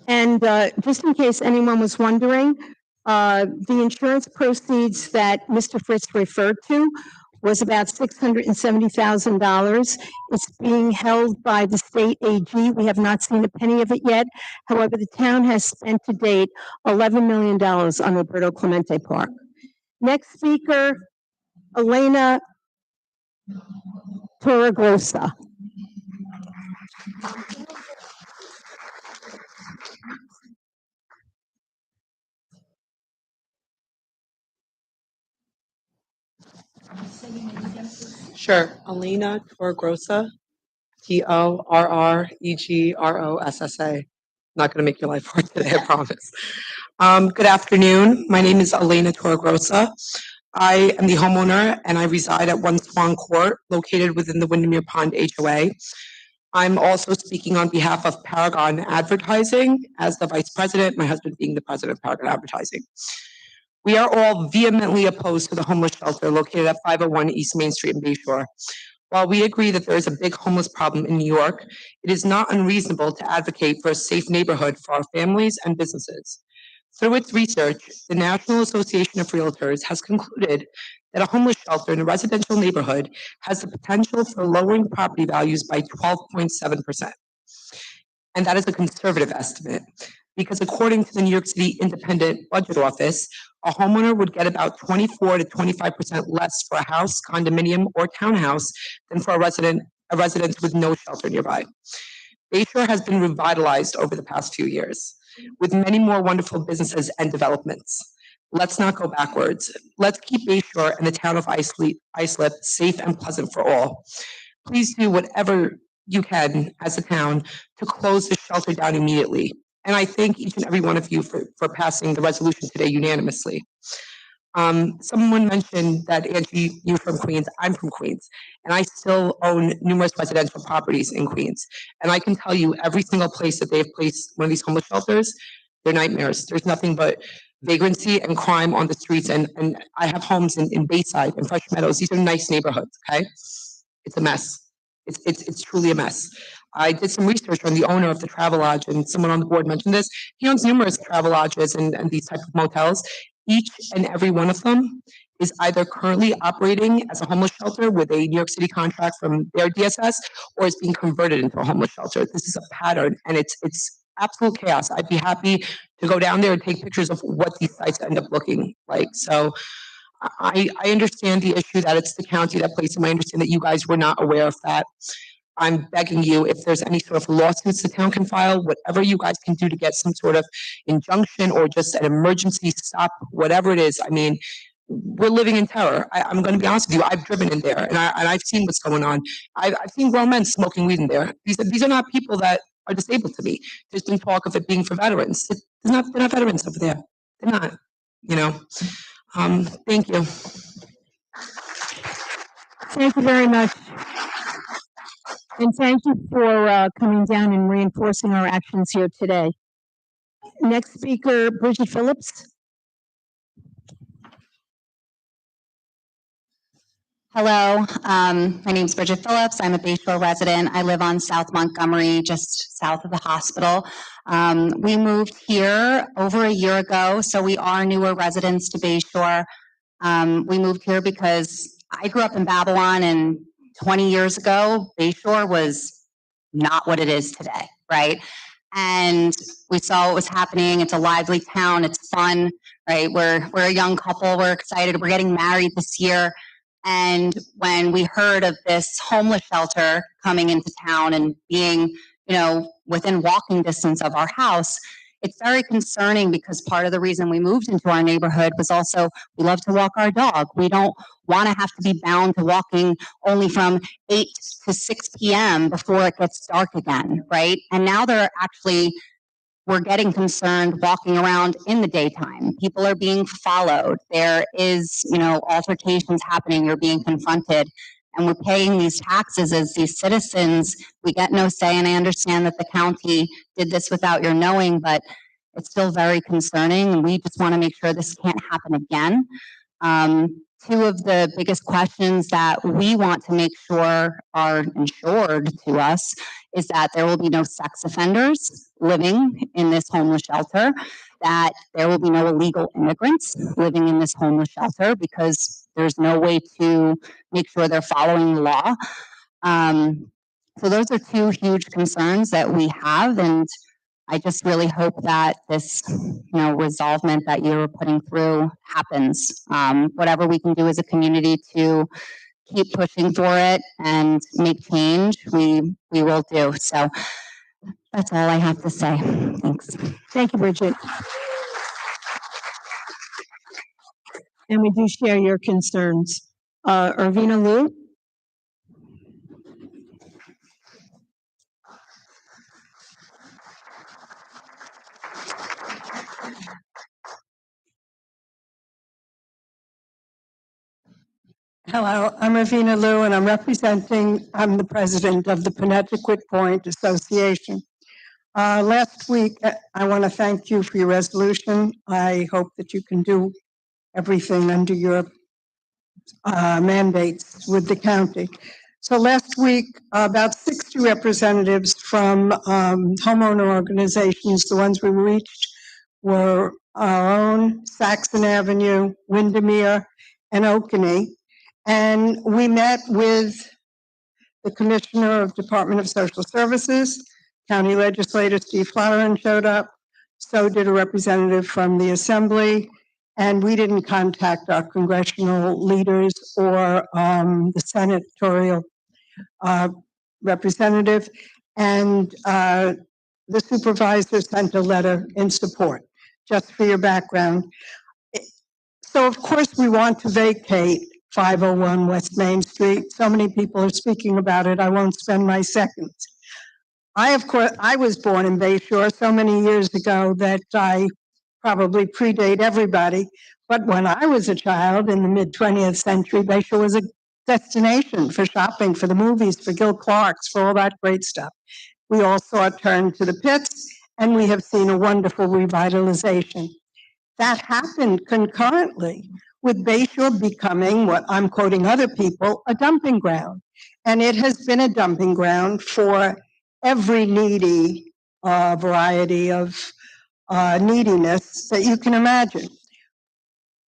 And just in case anyone was wondering, the insurance proceeds that Mr. Fritz referred to was about $670,000. It's being held by the state AG. We have not seen a penny of it yet. However, the town has spent to date $11 million on Roberto Clemente Park. Next speaker, Elena Torregrossa. Sure. Alina Torregrossa, Torregrossa. Not going to make your life hard today, I promise. Good afternoon. My name is Elena Torregrossa. I am the homeowner and I reside at 1 Swan Court, located within the Windermere Pond HOA. I'm also speaking on behalf of Paragon Advertising as the vice president, my husband being the president of Paragon Advertising. We are all vehemently opposed to the homeless shelter located at 501 East Main Street in Bayshore. While we agree that there is a big homeless problem in New York, it is not unreasonable to advocate for a safe neighborhood for our families and businesses. Through its research, the National Association of Realtors has concluded that a homeless shelter in a residential neighborhood has the potential for lowering property values by 12.7%. And that is a conservative estimate, because according to the New York City Independent Budget Office, a homeowner would get about 24 to 25% less for a house, condominium, or townhouse than for a residence with no shelter nearby. Bayshore has been revitalized over the past few years with many more wonderful businesses and developments. Let's not go backwards. Let's keep Bayshore and the town of Islip safe and pleasant for all. Please do whatever you can as a town to close the shelter down immediately. And I thank each and every one of you for passing the resolution today unanimously. Someone mentioned that, Angie, you're from Queens. I'm from Queens, and I still own numerous residential properties in Queens. And I can tell you, every single place that they've placed one of these homeless shelters, they're nightmares. There's nothing but vagrancy and crime on the streets. And I have homes in Bayside and Fresh Meadows. These are nice neighborhoods, okay? It's a mess. It's truly a mess. I did some research on the owner of the Travelodge, and someone on the board mentioned this. He owns numerous Travelodges and these type of motels. Each and every one of them is either currently operating as a homeless shelter with a New York City contract from their DSS, or is being converted into a homeless shelter. This is a pattern, and it's absolute chaos. I'd be happy to go down there and take pictures of what these sites end up looking like. So I understand the issue that it's the county that placed them. I understand that you guys were not aware of that. I'm begging you, if there's any sort of lawsuits the town can file, whatever you guys can do to get some sort of injunction or just an emergency stop, whatever it is. I mean, we're living in terror. I'm going to be honest with you. I've driven in there, and I've seen what's going on. I've seen grown men smoking weed in there. These are not people that are disabled to me. There's been talk of it being for veterans. They're not veterans over there. They're not. You know. Thank you. Thank you very much. And thank you for coming down and reinforcing our actions here today. Next speaker, Bridget Phillips. Hello, my name is Bridget Phillips. I'm a Bayshore resident. I live on South Montgomery, just south of the hospital. We moved here over a year ago, so we are newer residents to Bayshore. We moved here because I grew up in Babylon, and 20 years ago, Bayshore was not what it is today, right? And we saw what was happening. It's a lively town. It's fun, right? We're a young couple. We're excited. We're getting married this year. And when we heard of this homeless shelter coming into town and being, within walking distance of our house, it's very concerning, because part of the reason we moved into our neighborhood was also we love to walk our dog. We don't want to have to be bound to walking only from 8 to 6 p.m. before it gets dark again, right? And now we're getting concerned walking around in the daytime. People are being followed. There is, altercations happening. You're being confronted. And we're paying these taxes as these citizens. We get no say. And I understand that the county did this without your knowing, but it's still very concerning. And we just want to make sure this can't happen again. Two of the biggest questions that we want to make sure are ensured to us is that there will be no sex offenders living in this homeless shelter, that there will be no illegal immigrants living in this homeless shelter, because there's no way to make sure they're following the law. So those are two huge concerns that we have, and I just really hope that this, resolvement that you're putting through happens. Whatever we can do as a community to keep pushing for it and make change, we will do. So that's all I have to say. Thanks. Thank you, Bridget. And we do share your concerns. Irvina Liu. Hello, I'm Ravina Liu, and I'm the president of the Connecticut Point Association. Last week, I want to thank you for your resolution. I hope that you can do everything under your mandates with the county. So last week, about 60 representatives from homeowner organizations, the ones we reached were our own Saxon Avenue, Windermere, and Okanee. And we met with the Commissioner of Department of Social Services, County Legislator Steve Flowerin showed up. So did a representative from the Assembly. And we didn't contact our congressional leaders or the senatorial representative. And the supervisor sent a letter in support, just for your background. So of course we want to vacate 501 West Main Street. So many people are speaking about it. I won't spend my seconds. I was born in Bay Shore so many years ago that I probably predate everybody. But when I was a child in the mid 20th century, Bay Shore was a destination for shopping, for the movies, for Gil Clark's, for all that great stuff. We all saw it turn to the pits, and we have seen a wonderful revitalization. That happened concurrently with Bay Shore becoming, what I'm quoting other people, a dumping ground. And it has been a dumping ground for every needy variety of neediness that you can imagine.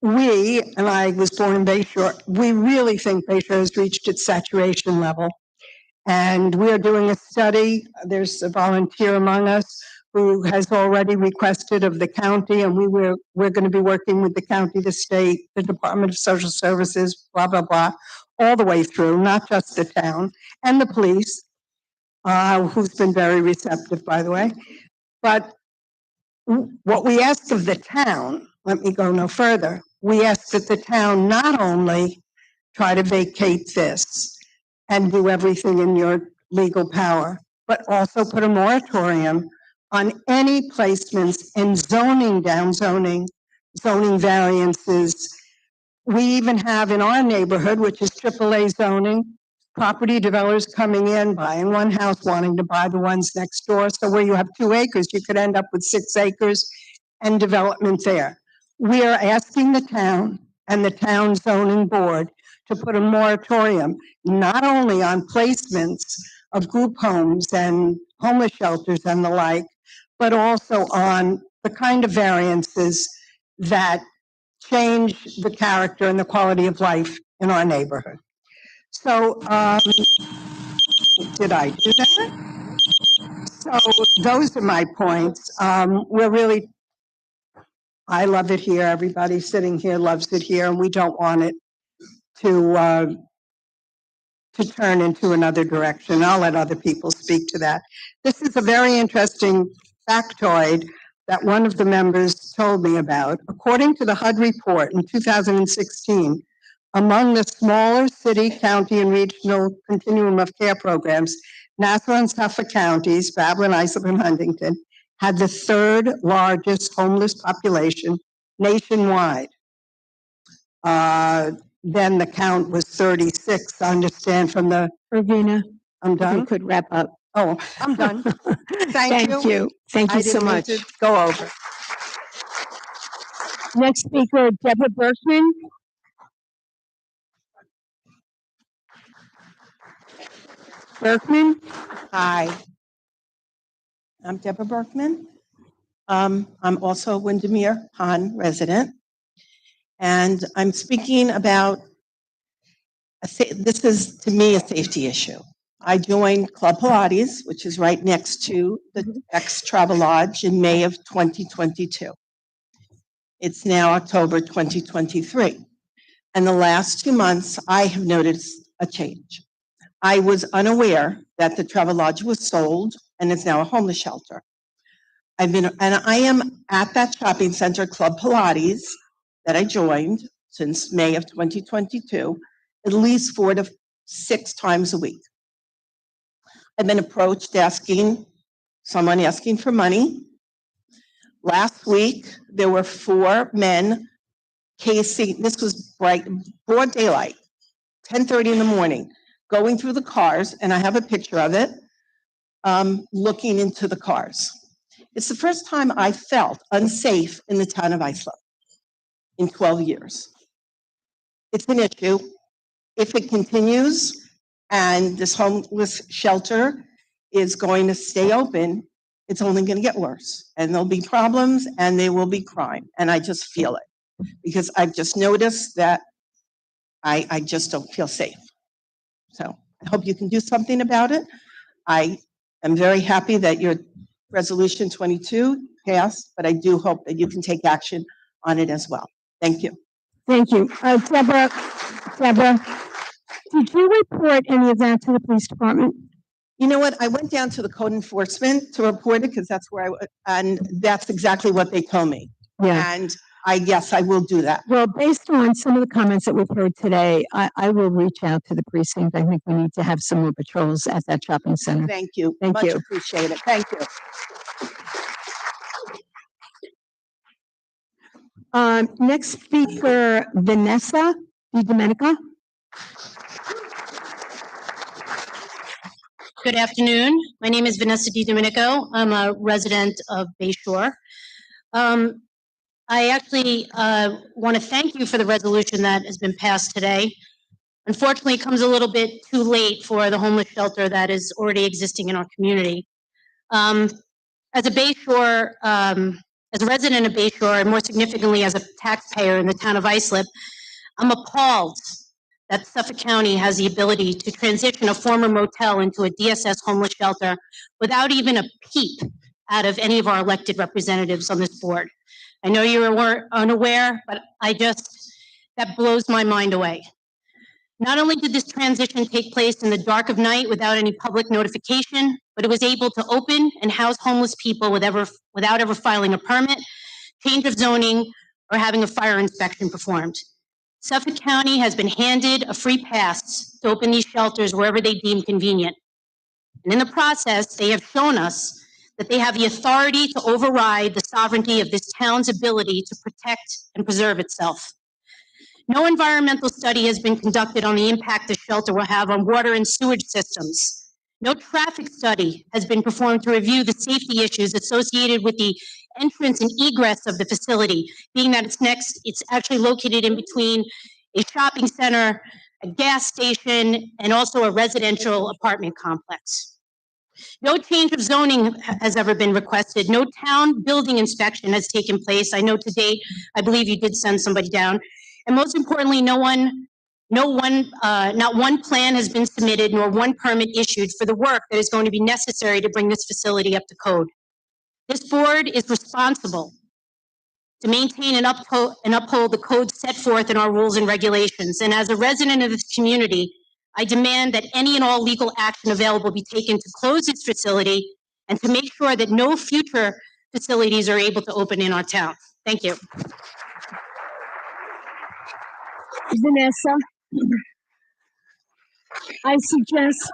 We, and I was born in Bay Shore, we really think Bay Shore has reached its saturation level. And we are doing a study. There's a volunteer among us who has already requested of the county, and we're going to be working with the county, the state, the Department of Social Services, blah, blah, blah, all the way through, not just the town, and the police, who's been very receptive, by the way. But what we ask of the town, let me go no further, we ask that the town not only try to vacate this and do everything in your legal power, but also put a moratorium on any placements in zoning, downzoning, zoning variances. We even have in our neighborhood, which is AAA zoning, property developers coming in, buying one house, wanting to buy the ones next door. So where you have 2 acres, you could end up with 6 acres and development there. We are asking the town and the town zoning board to put a moratorium, not only on placements of group homes and homeless shelters and the like, but also on the kind of variances that change the character and the quality of life in our neighborhood. So, did I do that? So those are my points. I love it here. Everybody sitting here loves it here, and we don't want it to turn into another direction. I'll let other people speak to that. This is a very interesting factoid that one of the members told me about. According to the HUD report in 2016, among the smaller city, county, and regional continuum of care programs, Nassau and Suffolk counties, Bablin, Islip, and Huntington, had the 3rd largest homeless population nationwide. Then the count was 36, I understand from the. Ravina, I'm if you done? could wrap up. Oh, I'm done. Thank you. Thank you I so didn't mean much. to go over. Next speaker, Deborah Berkman. Berkman? Hi, I'm Deborah Berkman. I'm also a Windermere Pond resident. And I'm speaking about, this is to me a safety issue. I joined Club Pilates, which is right next to the ex-Travelodge in May of 2022. It's now October 2023. And the last 2 months, I have noticed a change. I was unaware that the Travelodge was sold and is now a homeless shelter. I am at that shopping center, Club Pilates, that I joined since May of 2022, at least 4 to 6 times a week. I've been approached someone asking for money. Last week, there were 4 men casing, this was broad daylight, 10:30 in the morning, going through the cars, and I have a picture of it, looking into the cars. It's the first time I felt unsafe in the town of Islip in 12 years. It's an issue. If it continues and this homeless shelter is going to stay open, it's only going to get worse. And there'll be problems and there will be crime. And I just feel it because I've just noticed that I just don't feel safe. So I hope you can do something about it. I am very happy that your resolution 22 passed, but I do hope that you can take action on it as well. Thank you. Thank you. Deborah, did you report any of that to the police department? You know what? I went down to the code enforcement to report it because that's where and that's exactly what they told me. Yeah. And yes, I will do that. Well, based on some of the comments that we've heard today, I will reach out to the precinct. I think we need to have some more patrols at that shopping center. Thank you. Thank Much you. appreciated. Thank you. Next speaker, Vanessa DiDomenico. Good afternoon. My name is Vanessa DiDomenico. I'm a resident of Bay Shore. I actually want to thank you for the resolution that has been passed today. Unfortunately, it comes a little bit too late for the homeless shelter that is already existing in our community. As a Bay Shore, as a resident of Bay Shore, and more significantly as a taxpayer in the town of Islip, I'm appalled that Suffolk County has the ability to transition a former motel into a DSS homeless shelter without even a peep out of any of our elected representatives on this board. I know you're unaware, but that blows my mind away. Not only did this transition take place in the dark of night without any public notification, but it was able to open and house homeless people without ever filing a permit, change of zoning, or having a fire inspection performed. Suffolk County has been handed a free pass to open these shelters wherever they deem convenient. And in the process, they have shown us that they have the authority to override the sovereignty of this town's ability to protect and preserve itself. No environmental study has been conducted on the impact the shelter will have on water and sewage systems. No traffic study has been performed to review the safety issues associated with the entrance and egress of the facility, being that it's actually located in between a shopping center, a gas station, and also a residential apartment complex. No change of zoning has ever been requested. No town building inspection has taken place. I know to date, I believe you did send somebody down. And most importantly, not one plan has been submitted, nor one permit issued for the work that is going to be necessary to bring this facility up to code. This board is responsible to maintain and uphold the code set forth in our rules and regulations. And as a resident of this community, I demand that any and all legal action available be taken to close this facility and to make sure that no future facilities are able to open in our town. Thank you. Vanessa, I suggest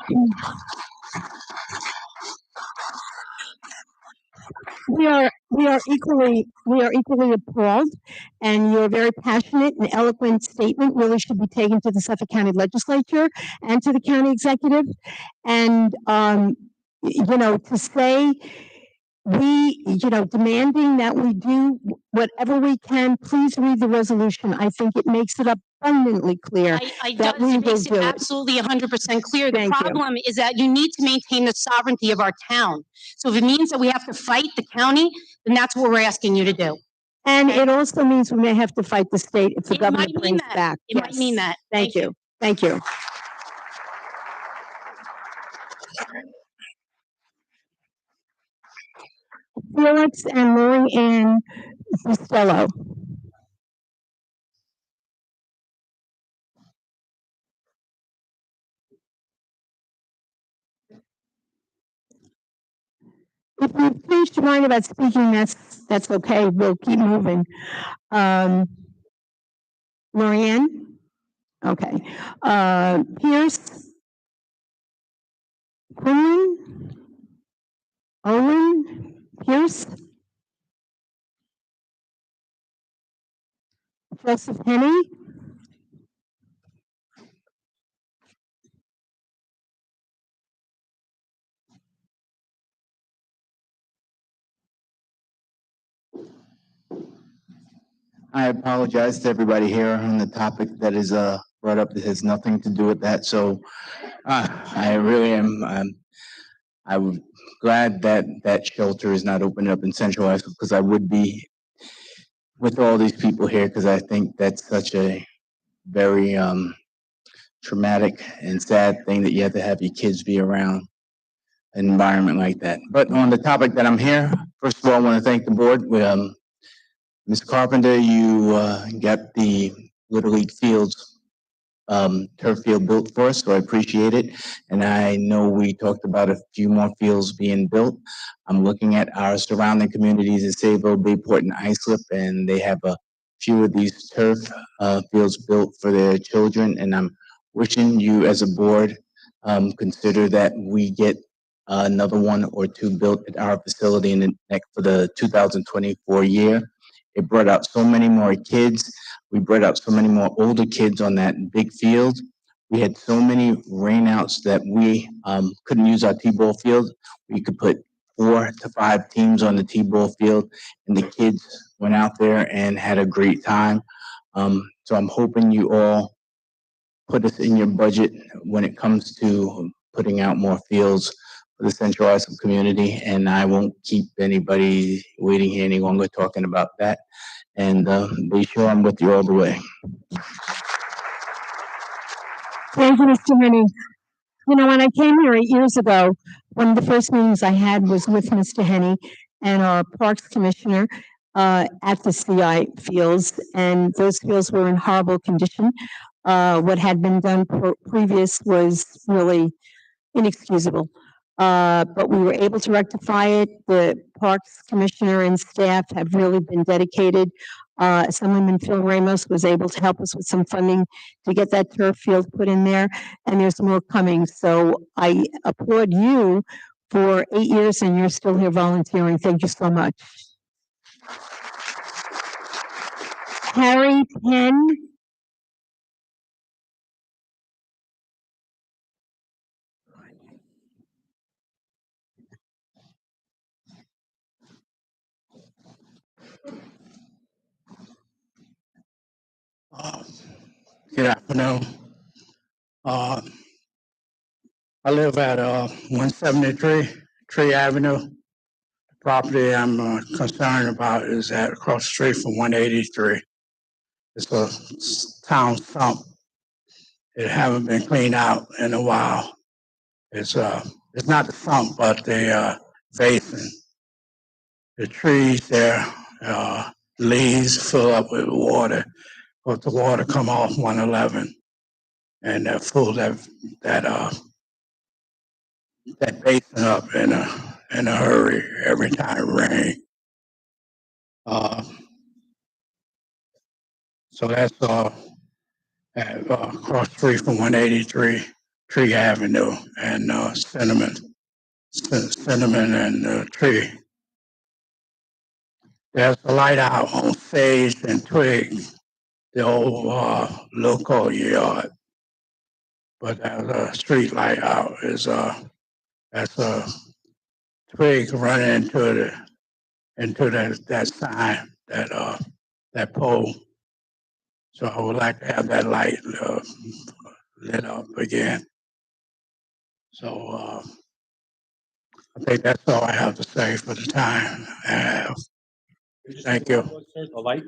we are equally appalled, and your very passionate and eloquent statement really should be taken to the Suffolk County Legislature and to the county executive. And to say demanding that we do whatever we can. Please read the resolution. I think it makes it abundantly clear that we It will makes do it it. absolutely 100% clear. The Thank you. problem is that you need to maintain the sovereignty of our town. So if it means that we have to fight the county, then that's what we're asking you to do. And it also means we may have to fight the state if the It governor might mean brings that. back. It might mean that. Thank you. Thank you. Felix and Lori Ann Costello. If you change your mind about speaking, that's okay. We'll keep moving. Lorianne? Okay. Pierce? Quinlan? Owen? Pierce? Joseph Henney? I apologize to everybody here on the topic that is brought up that has nothing to do with that. So I really am. I'm glad that that shelter is not opened up in Central High School because I would be with all these people here because I think that's such a very traumatic and sad thing that you have to have your kids be around an environment like that. But on the topic that I'm here, first of all, I want to thank the board. Ms. Carpenter, you got the Little League fields turf field built for us, so I appreciate it. And I know we talked about a few more fields being built. I'm looking at our surrounding communities in Sayville, Bayport, and Islip, and they have a few of these turf fields built for their children. And I'm wishing you as a board consider that we get another one or two built at our facility in the next for the 2024 year. It brought out so many more kids. We brought out so many more older kids on that big field. We had so many rainouts that we couldn't use our T-ball field. We could put 4 to 5 teams on the T-ball field, and the kids went out there and had a great time. So I'm hoping you all put us in your budget when it comes to putting out more fields for the Central Islip community, and I won't keep anybody waiting here any longer talking about that. And be sure I'm with you all the way. Thank you, Mr. Henny. You know, when I came here 8 years ago, one of the first meetings I had was with Mr. Henny and our Parks Commissioner at the CI fields, and those fields were in horrible condition. What had been done previous was really inexcusable. But we were able to rectify it. The Parks Commissioner and staff have really been dedicated. Assemblyman Phil Ramos was able to help us with some funding to get that turf field put in there, and there's more coming. So I applaud you for 8 years, and you're still here volunteering. Thank you so much. Harry Penn. Good afternoon. I live at 173 Tree Avenue. The property I'm concerned about is across the street from 183. It's a town sump. It haven't been cleaned out in a while. It's not the sump, but the basin. The trees there, leaves fill up with water, but the water come off 111, and that fill that basin up in a hurry every time it rains. So that's across the street from 183 Tree Avenue and Cinnamon and Tree. There's a light out on Sage and Twig, the old local yard. But there's a street light out is that's a twig running into that sign, that pole. So I would like to have that light lit up again. So I think that's all I have to say for the time I have. Thank you. The light?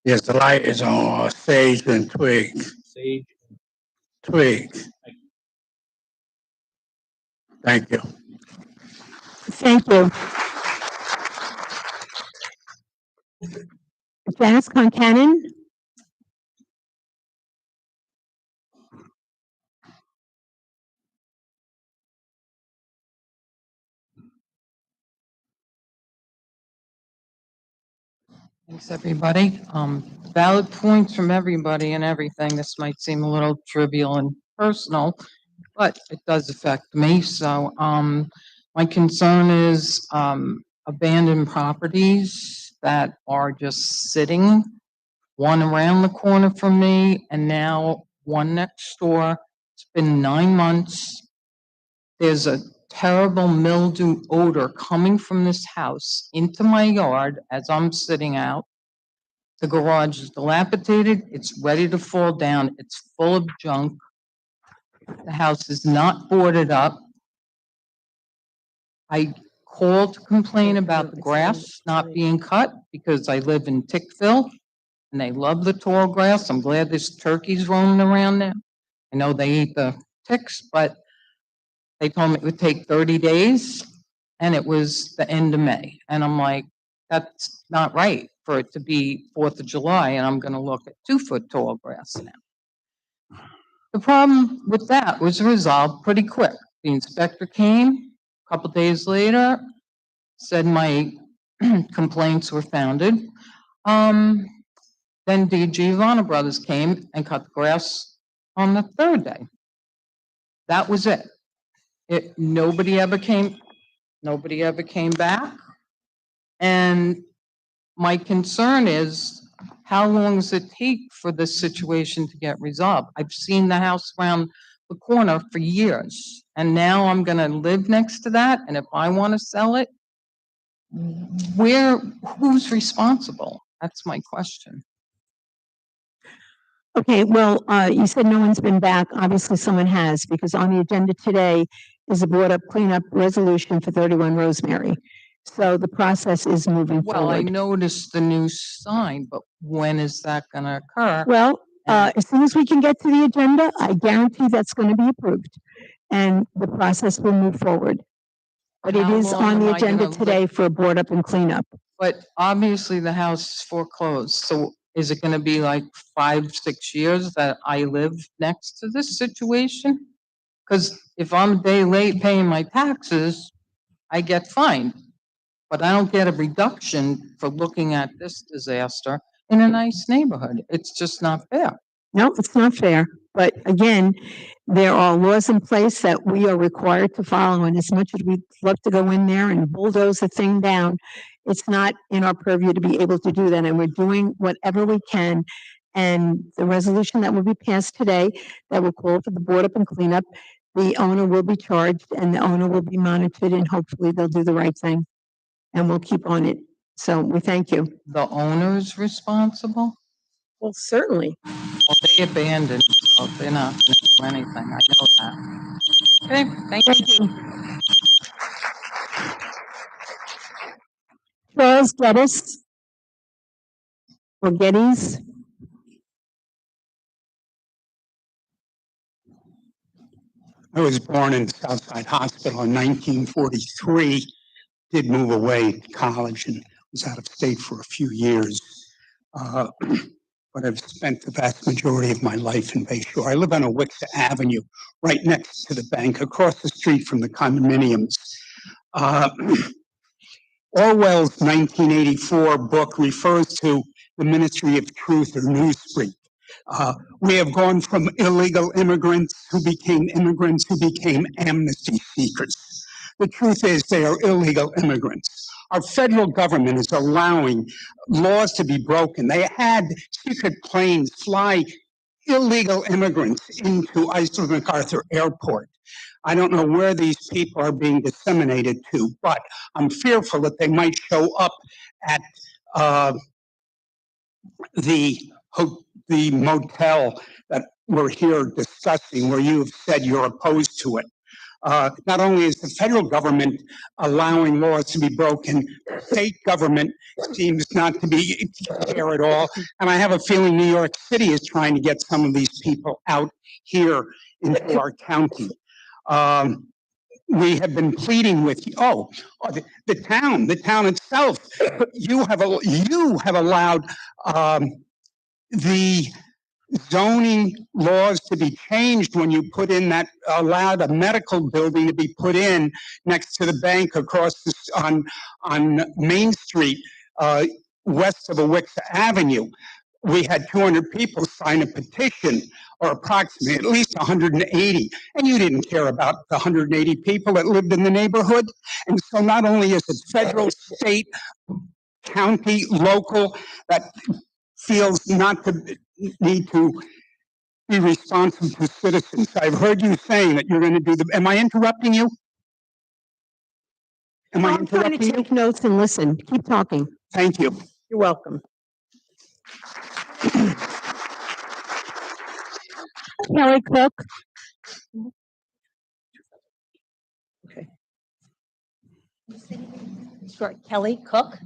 Yes, the light is on Sage and Twig. Sage. Twig. Thank you. Thank you. Janice Concanon. Thanks, everybody. Valid points from everybody and everything. This might seem a little trivial and personal, but it does affect me. So, my concern is, abandoned properties that are just sitting, one around the corner from me and now one next door. It's been 9 months. There's a terrible mildew odor coming from this house into my yard as I'm sitting out. The garage is dilapidated. It's ready to fall down. It's full of junk. The house is not boarded up. I called to complain about the grass not being cut because I live in Tickville. and they love the tall grass. I'm glad there's turkeys roaming around there. I know they eat the ticks, but they told me it would take 30 days, and it was the end of May. And I'm like, that's not right for it to be 4th of July, and I'm gonna look at 2-foot tall grass now. The problem with that was resolved pretty quick. The inspector came a couple days later, said my complaints were founded. Then the Giovanna brothers came and cut the grass on the 3rd day. That was it. Nobody ever came back. And my concern is, how long does it take for this situation to get resolved? I've seen the house around the corner for years, and now I'm gonna live next to that, and if I wanna sell it, who's responsible? That's my question. Okay, well, you said no one's been back. Obviously, someone has, because on the agenda today is a board up cleanup resolution for 31 Rosemary. So the process is moving Well, I forward. noticed the new sign, but when is that gonna occur? Well, as soon as we can get to the agenda, I guarantee that's going to be approved, and the process will move forward. But it How is long on the am I agenda gonna today for a board up and cleanup. But obviously the house is foreclosed, so is it gonna be like 5, 6 years that I live next to this situation? Because if I'm a day late paying my taxes, I get fined. But I don't get a reduction for looking at this disaster in a nice neighborhood. It's just not fair. No, it's not fair. But again, there are laws in place that we are required to follow. And as much as we'd love to go in there and bulldoze the thing down, it's not in our purview to be able to do that. And we're doing whatever we can. And the resolution that will be passed today, that will call for the board up and cleanup, the owner will be charged and the owner will be monitored, and hopefully they'll do the right thing. And we'll keep on it. So we thank you. The owner's responsible? Well, certainly. Well, they abandoned, so they're not gonna do anything. I know that. Okay, thank you. Charles Geddes or Geddes. I was born in Southside Hospital in 1943, did move away to college and was out of state for a few years. But I've spent the vast majority of my life in Bay Shore. I live on Awixa Avenue, right next to the bank, across the street from the condominiums. Orwell's 1984 book refers to the Ministry of Truth or Newspeak. We have gone from illegal immigrants who became immigrants who became amnesty seekers. The truth is they are illegal immigrants. Our federal government is allowing laws to be broken. They had secret planes fly illegal immigrants into Iceland MacArthur Airport. I don't know where these people are being disseminated to, but I'm fearful that they might show up at the motel that we're here discussing, where you have said you're opposed to it. Not only is the federal government allowing laws to be broken, state government seems not to be here at all. And I have a feeling New York City is trying to get some of these people out here into our county. We have been pleading with you. The town itself. You have allowed the zoning laws to be changed when you put in that, allowed a medical building to be put in next to the bank across on Main Street, west of Awixa Avenue. We had 200 people sign a petition, or approximately at least 180, and you didn't care about the 180 people that lived in the neighborhood. And so not only is it federal, state, county, local that feels not to need to be responsive to citizens. I've heard you saying that you're going to do the, am I interrupting you? Am I I'm trying to interrupting you? take notes and listen. Keep talking. Thank you. You're welcome. Kelly Cook. Okay. Sure, Kelly Cook.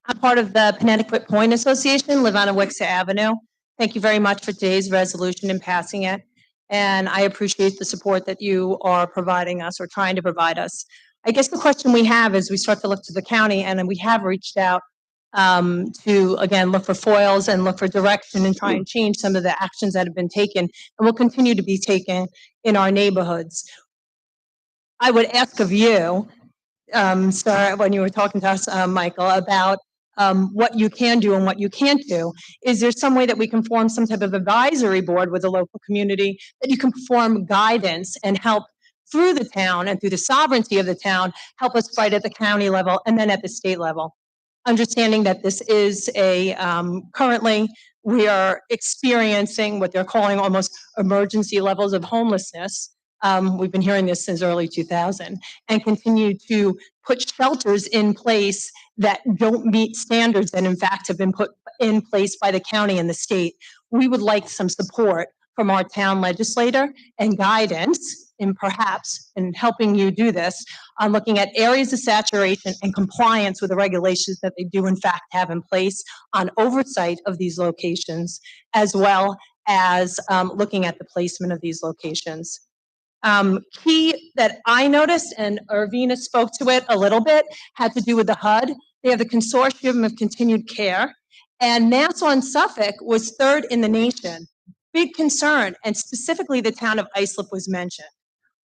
I'm part of the Connecticut Point Association, live on Awixa Avenue. Thank you very much for today's resolution and passing it. And I appreciate the support that you are providing us or trying to provide us. I guess the question we have is we start to look to the county, and then we have reached out to, again, look for foils and look for direction and try and change some of the actions that have been taken and will continue to be taken in our neighborhoods. I would ask of you, sir, when you were talking to us, Michael, about what you can do and what you can't do. Is there some way that we can form some type of advisory board with the local community that you can perform guidance and help through the town and through the sovereignty of the town, help us fight at the county level and then at the state level? Understanding that this is a, currently, we are experiencing what they're calling almost emergency levels of homelessness. We've been hearing this since early 2000 and continue to put shelters in place that don't meet standards and in fact have been put in place by the county and the state. We would like some support from our town legislator and guidance in perhaps in helping you do this on looking at areas of saturation and compliance with the regulations that they do in fact have in place on oversight of these locations, as well as looking at the placement of these locations. Key that I noticed, and Irvina spoke to it a little bit, had to do with the HUD. They have the Consortium of Continued Care, and Nassau and Suffolk was third in the nation. Big concern, and specifically the town of Islip was mentioned.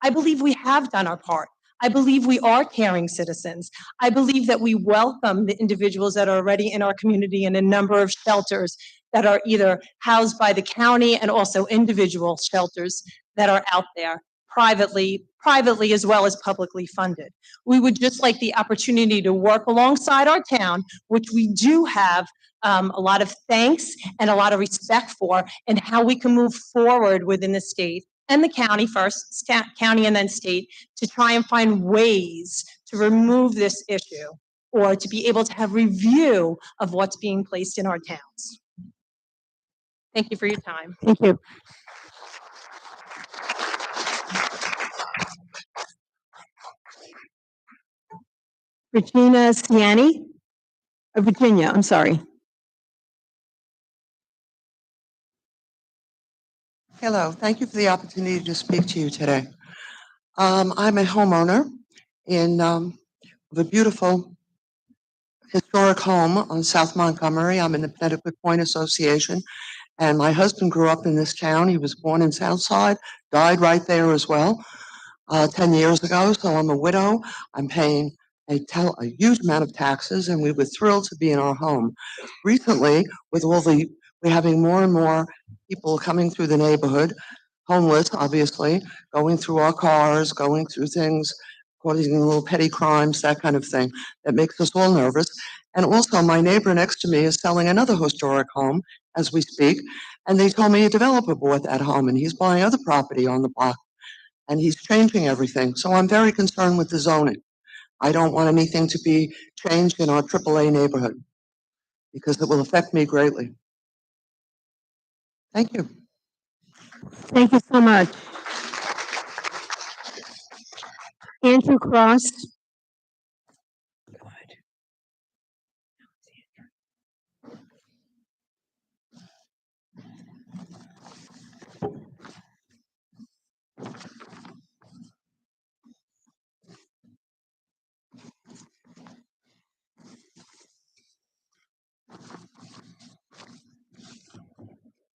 I believe we have done our part. I believe we are caring citizens. I believe that we welcome the individuals that are already in our community in a number of shelters that are either housed by the county and also individual shelters that are out there privately as well as publicly funded. We would just like the opportunity to work alongside our town, which we do have a lot of thanks and a lot of respect for, and how we can move forward within the state and the county first, county and then state, to try and find ways to remove this issue or to be able to have review of what's being placed in our towns. Thank you for your time. Thank you. Regina Ciani, Virginia, I'm sorry. Hello, thank you for the opportunity to speak to you today. I'm a homeowner in a beautiful historic home on South Montgomery. I'm in the Connecticut Point Association, and my husband grew up in this town. He was born in Southside, died right there as well 10 years ago, so I'm a widow. I'm paying a huge amount of taxes, and we were thrilled to be in our home. Recently, with we're having more and more people coming through the neighborhood, homeless, obviously, going through our cars, going through things, causing little petty crimes, that kind of thing, that makes us all nervous. And also, my neighbor next to me is selling another historic home as we speak, and they told me a developer bought that home, and he's buying other property on the block, and he's changing everything. So I'm very concerned with the zoning. I don't want anything to be changed in our AAA neighborhood because it will affect me greatly. Thank you. Thank you so much. Andrew Cross.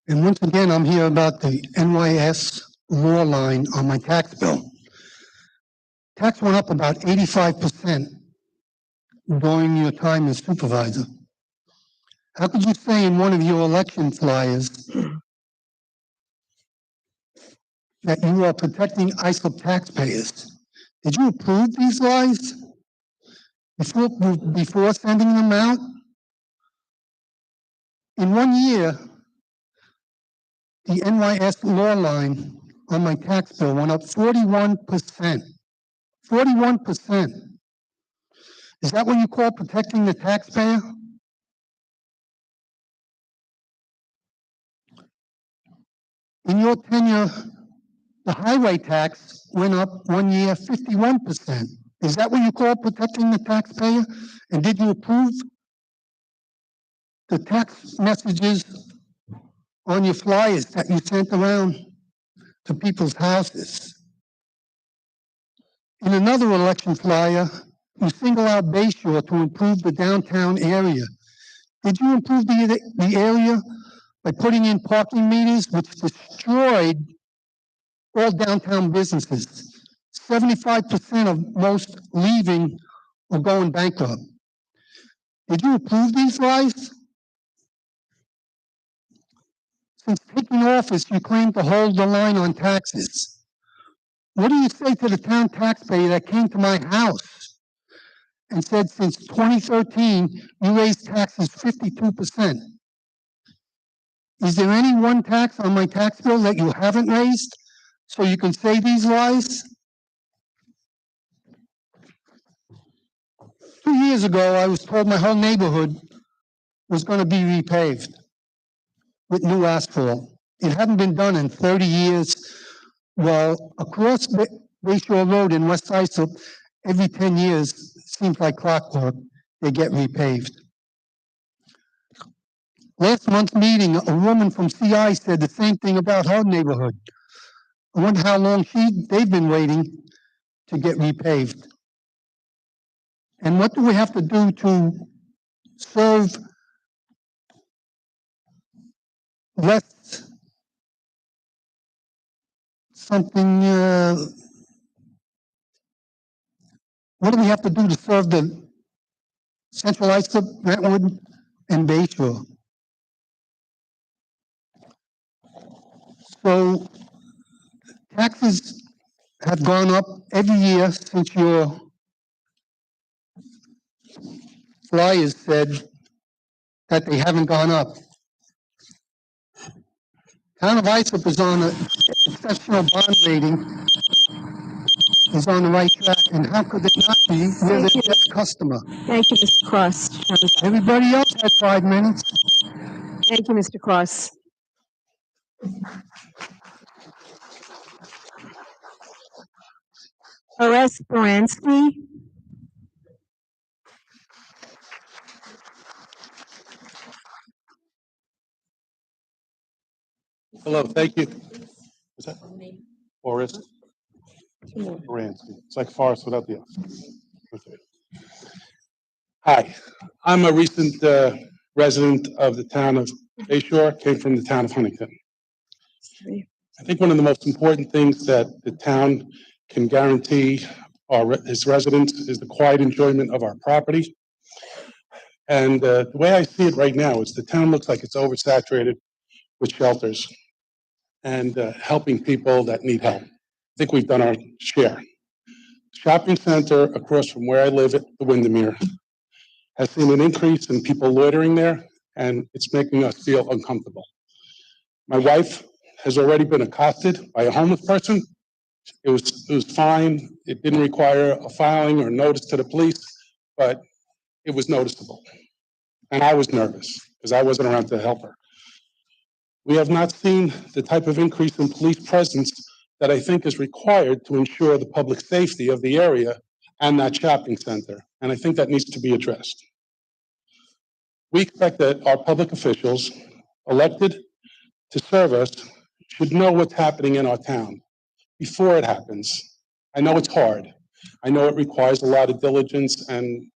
And once again, I'm here about the NYS law line on my tax bill. Tax went up about 85% during your time as supervisor. How could you say in one of your election flyers that you are protecting Islip taxpayers? Did you approve these lies before sending them out? In 1 year, the NYS law line on my tax bill went up 41%. 41%. Is that what you call protecting the taxpayer? In your tenure, the highway tax went up 1 year 51%. Is that what you call protecting the taxpayer? And did you approve the text messages on your flyers that you sent around to people's houses. In another election flyer, you single out Bay Shore to improve the downtown area. Did you improve the area by putting in parking meters, which destroyed all downtown businesses? 75% of most leaving or going bankrupt. Did you approve these lies? Since taking office, you claim to hold the line on taxes. What do you say to the town taxpayer that came to my house and said since 2013, you raised taxes 52%? Is there any one tax on my tax bill that you haven't raised so you can say these lies? 2 years ago, I was told my whole neighborhood was going to be repaved with new asphalt. It hadn't been done in 30 years. Well, across Bay Shore Road in West Islip, every 10 years, seems like clockwork, they get repaved. Last month's meeting, a woman from CI said the same thing about her neighborhood. I wonder how long they've been waiting to get repaved. And what do we have to do to serve less something, what do we have to do to serve the Central Islip, Brentwood, and Bay Shore? So taxes have gone up every year since your flyers said that they haven't gone up. Town of Islip is on an exceptional bond rating, is on the right track, and how could it not be? We're the best customer. Thank you, Mr. Cross. Everybody else had 5 minutes. Thank you, Mr. Cross. Horace Baranski. Hello, thank you. Is that Forrest? Baranski. It's like Forrest without the S. Okay. Hi, I'm a recent resident of the town of Bay Shore, came from the town of Huntington. I think one of the most important things that the town can guarantee its residents is the quiet enjoyment of our property. And the way I see it right now is the town looks like it's oversaturated with shelters and helping people that need help. I think we've done our share. Shopping center across from where I live at the Windermere has seen an increase in people loitering there, and it's making us feel uncomfortable. My wife has already been accosted by a homeless person. It was fine. It didn't require a filing or notice to the police, but it was noticeable. And I was nervous because I wasn't around to help her. We have not seen the type of increase in police presence that I think is required to ensure the public safety of the area and that shopping center. And I think that needs to be addressed. We expect that our public officials elected to serve us should know what's happening in our town before it happens. I know it's hard. I know it requires a lot of diligence and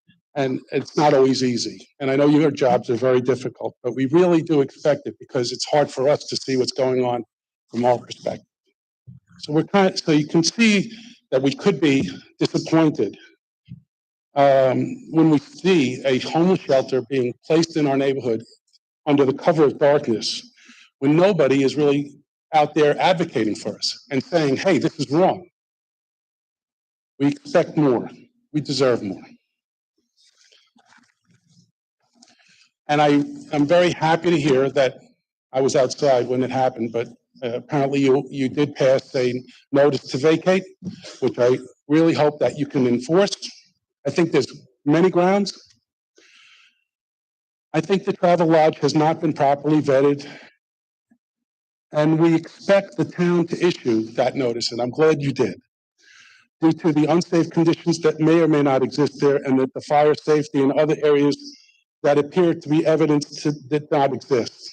it's not always easy. And I know your jobs are very difficult, but we really do expect it because it's hard for us to see what's going on from our perspective. So so you can see that we could be disappointed when we see a homeless shelter being placed in our neighborhood under the cover of darkness, when nobody is really out there advocating for us and saying, hey, this is wrong. We expect more. We deserve more. And I'm very happy to hear that I was outside when it happened, but apparently you did pass a notice to vacate, which I really hope that you can enforce. I think there's many grounds. I think the travel lodge has not been properly vetted, and we expect the town to issue that notice, and I'm glad you did, due to the unsafe conditions that may or may not exist there, and that the fire safety in other areas that appeared to be evidence that did not exist.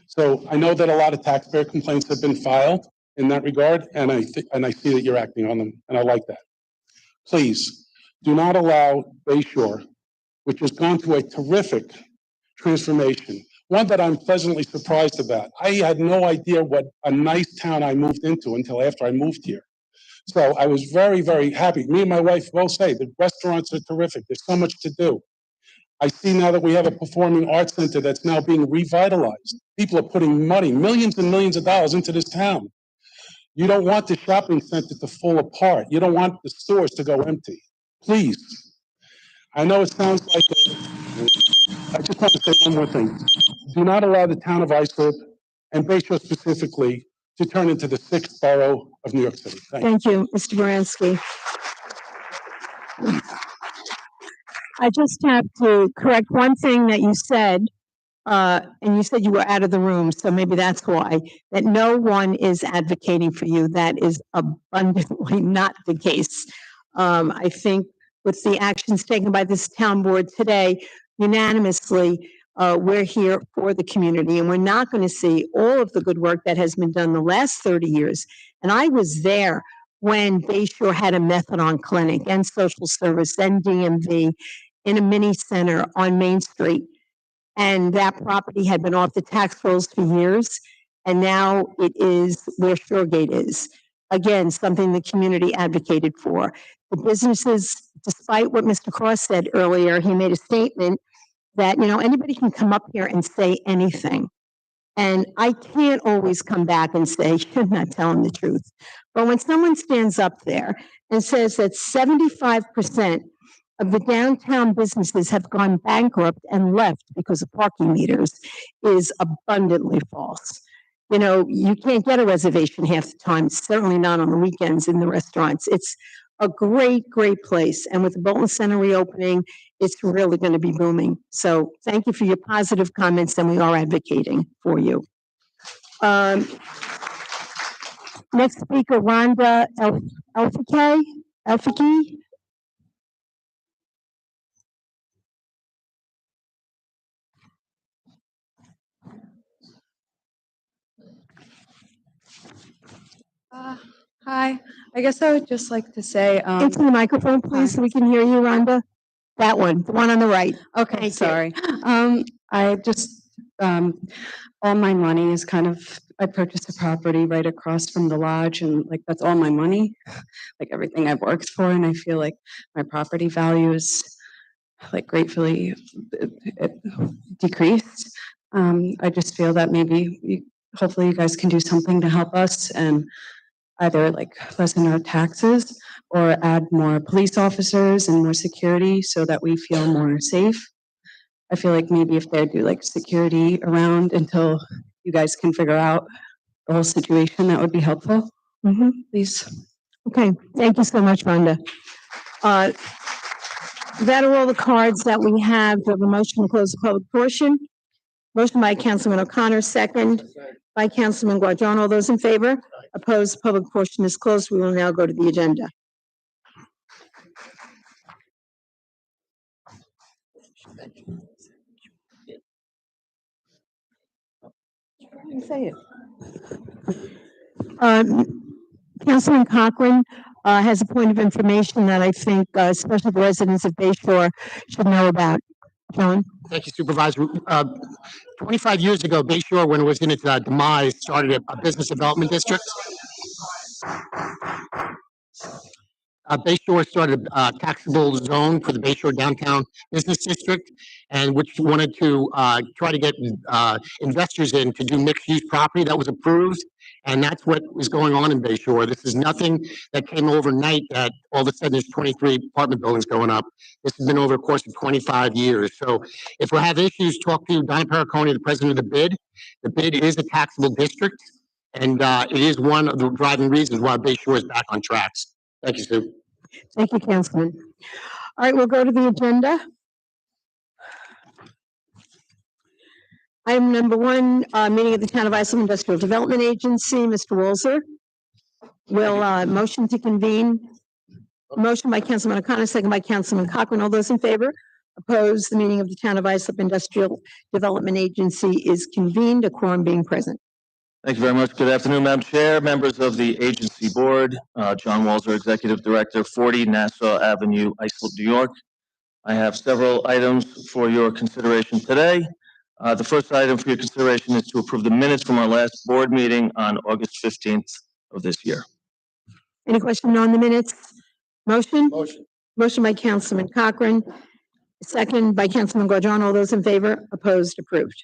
So I know that a lot of taxpayer complaints have been filed in that regard, and I see that you're acting on them, and I like that. Please, do not allow Bayshore, which has gone through a terrific transformation, one that I'm pleasantly surprised about. I had no idea what a nice town I moved into until after I moved here. So I was very, very happy. Me and my wife both say the restaurants are terrific. There's so much to do. I see now that we have a performing arts center that's now being revitalized. People are putting money, millions and millions of dollars into this town. You don't want the shopping center to fall apart. You don't want the stores to go empty. Please. I know it sounds like I just want to say one more thing. Do not allow the town of Islip, and Bayshore specifically, to turn into the 6th borough of New York City. Thank you, Mr. Baranski. I just have to correct one thing that you said, and you said you were out of the room, so maybe that's why, that no one is advocating for you. That is abundantly not the case. I think with the actions taken by this town board today, unanimously, we're here for the community, and we're not going to see all of the good work that has been done the last 30 years. And I was there when Bayshore had a methadone clinic and social service and DMV in a mini center on Main Street. And that property had been off the tax rolls for years. And now it is where Shoregate is. Again, something the community advocated for. The businesses, despite what Mr. Cross said earlier, he made a statement that, anybody can come up here and say anything. And I can't always come back and say, you're not telling the truth. But when someone stands up there and says that 75% of the downtown businesses have gone bankrupt and left because of parking meters is abundantly false. You can't get a reservation half the time, certainly not on the weekends in the restaurants. It's a great, great place. And with the Bolton Center reopening, it's really going to be booming. So thank you for your positive comments, and we are advocating for you. Next speaker, Rhonda Elfike. Hi, I guess I would just like to say, Into the microphone, please, so we can hear you, Rhonda. That one, the one on the right. Okay, Thank you. sorry. I just, all my money is I purchased a property right across from the lodge, and that's all my money, everything I've worked for, and I feel like my property value is gratefully decreased. I just feel that hopefully you guys can do something to help us and either lessen our taxes or add more police officers and more security so that we feel more safe. I feel like maybe if they do security around until you guys can figure out the whole situation, that would be helpful. Please. Okay, thank you so much, Rhonda. That are all the cards that we have. We have a motion to close the public portion. Motion by Councilman O'Connor, second by Councilman Guardone. All those in favor? Opposed? Public portion is closed. We will now go to the agenda. Say it. Councilman Cochran has a point of information that I think especially the residents of Bayshore should know about. John? Thank you, Supervisor. 25 years ago, Bayshore, when it was in its demise, started a business development district. Bayshore started a taxable zone for the Bayshore Downtown Business District, and which wanted to try to get investors in to do mixed-use property. That was approved, and that's what is going on in Bayshore. This is nothing that came overnight that all of a sudden there's 23 apartment buildings going up. This has been over the course of 25 years. So if we have issues, talk to Donna Perricone, the president of the BID. The BID is a taxable district, and it is one of the driving reasons why Bayshore is back on tracks. Thank you, Sue. Thank you, Councilman. All right, we'll go to the agenda. Item number 1, meeting of the Town of Islip Industrial Development Agency. Mr. Walzer will motion to convene. Motion by Councilman O'Connor, second by Councilman Cochran. All those in favor? Opposed, the meeting of the Town of Islip Industrial Development Agency is convened, a quorum being present. Thank you very much. Good afternoon, Madam Chair, members of the agency board. John Walzer, Executive Director, 40 Nassau Avenue, Islip, New York. I have several items for your consideration today. The first item for your consideration is to approve the minutes from our last board meeting on August 15th of this year. Any question on the minutes? Motion? Motion by Councilman Cochran, second by Councilman Guadron. All those in favor? Opposed? Approved.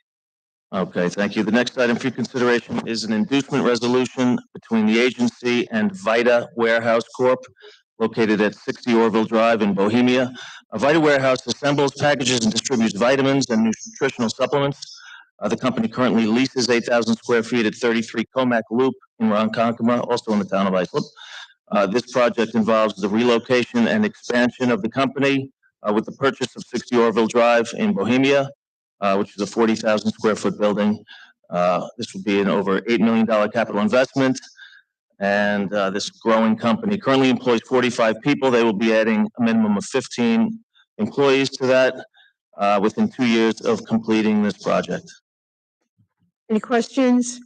Okay, thank you. The next item for your consideration is an inducement resolution between the agency and Vita Warehouse Corp., located at 60 Orville Drive in Bohemia. Vita Warehouse assembles, packages, and distributes vitamins and nutritional supplements. The company currently leases 8,000 square feet at 33 Comac Loop in Ronkonkoma, also in the town of Islip. This project involves the relocation and expansion of the company with the purchase of 60 Orville Drive in Bohemia, which is a 40,000 square foot building. This will be an over $8 million capital investment. And this growing company currently employs 45 people. They will be adding a minimum of 15 employees to that within 2 years of completing this project. Any questions?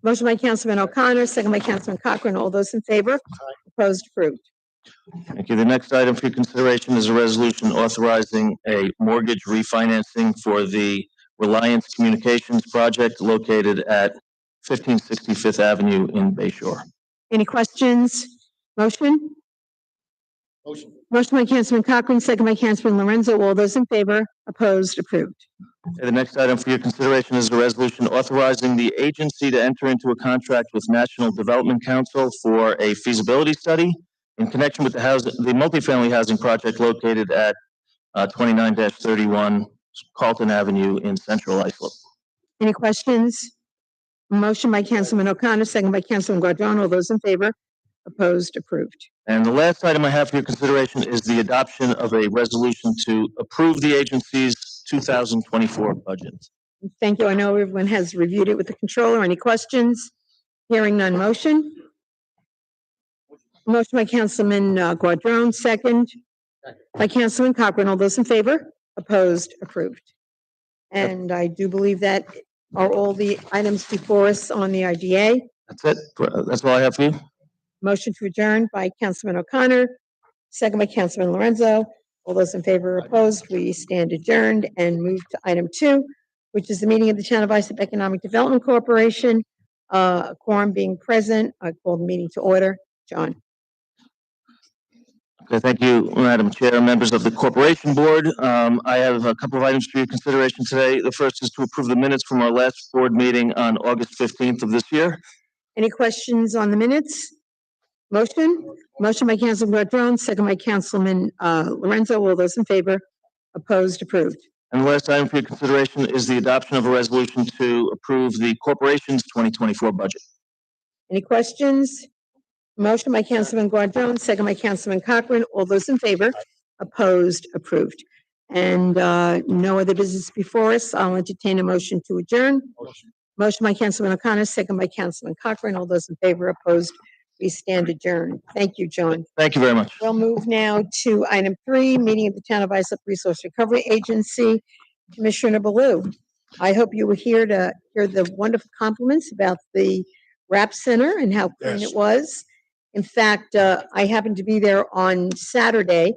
Motion by Councilman O'Connor, second by Councilman Cochran. All those in favor? Opposed? Approved. Thank you. The next item for your consideration is a resolution authorizing a mortgage refinancing for the Reliance Communications project located at 1560 Fifth Avenue in Bayshore. Any questions? Motion? Motion by Councilman Cochran, second by Councilman Lorenzo. All those in favor? Opposed? Approved. Okay, the next item for your consideration is a resolution authorizing the agency to enter into a contract with National Development Council for a feasibility study in connection with the multifamily housing project located at 29-31 Carlton Avenue in Central Islip. Any questions? Motion by Councilman O'Connor, second by Councilman Guadron. All those in favor? Opposed? Approved. And the last item I have for your consideration is the adoption of a resolution to approve the agency's 2024 budget. Thank you. I know everyone has reviewed it with the controller. Any questions? Hearing none. Motion? Motion by Councilman Guadron, second by Councilman Cochran. All those in favor? Opposed? Approved. And I do believe that are all the items before us on the IDA. That's it. That's all I have for you. Motion to adjourn by Councilman O'Connor, second by Councilman Lorenzo. All those in favor or opposed, we stand adjourned and move to item 2, which is the meeting of the Town of Islip Economic Development Corporation. A quorum being present, I call the meeting to order. John. Okay, thank you, Madam Chair, members of the Corporation Board. I have a couple of items for your consideration today. The first is to approve the minutes from our last board meeting on August 15th of this year. Any questions on the minutes? Motion? Motion by Councilman Guadron, second by Councilman Lorenzo. All those in favor? Opposed? Approved. And the last item for your consideration is the adoption of a resolution to approve the corporation's 2024 budget. Any questions? Motion by Councilman Guadron, second by Councilman Cochran. All those in favor? Opposed? Approved. And no other business before us. I'll entertain a motion to adjourn. Motion by Councilman O'Connor, second by Councilman Cochran. All those in favor? Opposed? We stand adjourned. Thank you, John. Thank you very much. We'll move now to item 3, meeting of the Town of Islip Resource Recovery Agency. Commissioner Baloo, I hope you were here to hear the wonderful compliments about the RAP Center and how clean it was. In fact, I happened to be there on Saturday.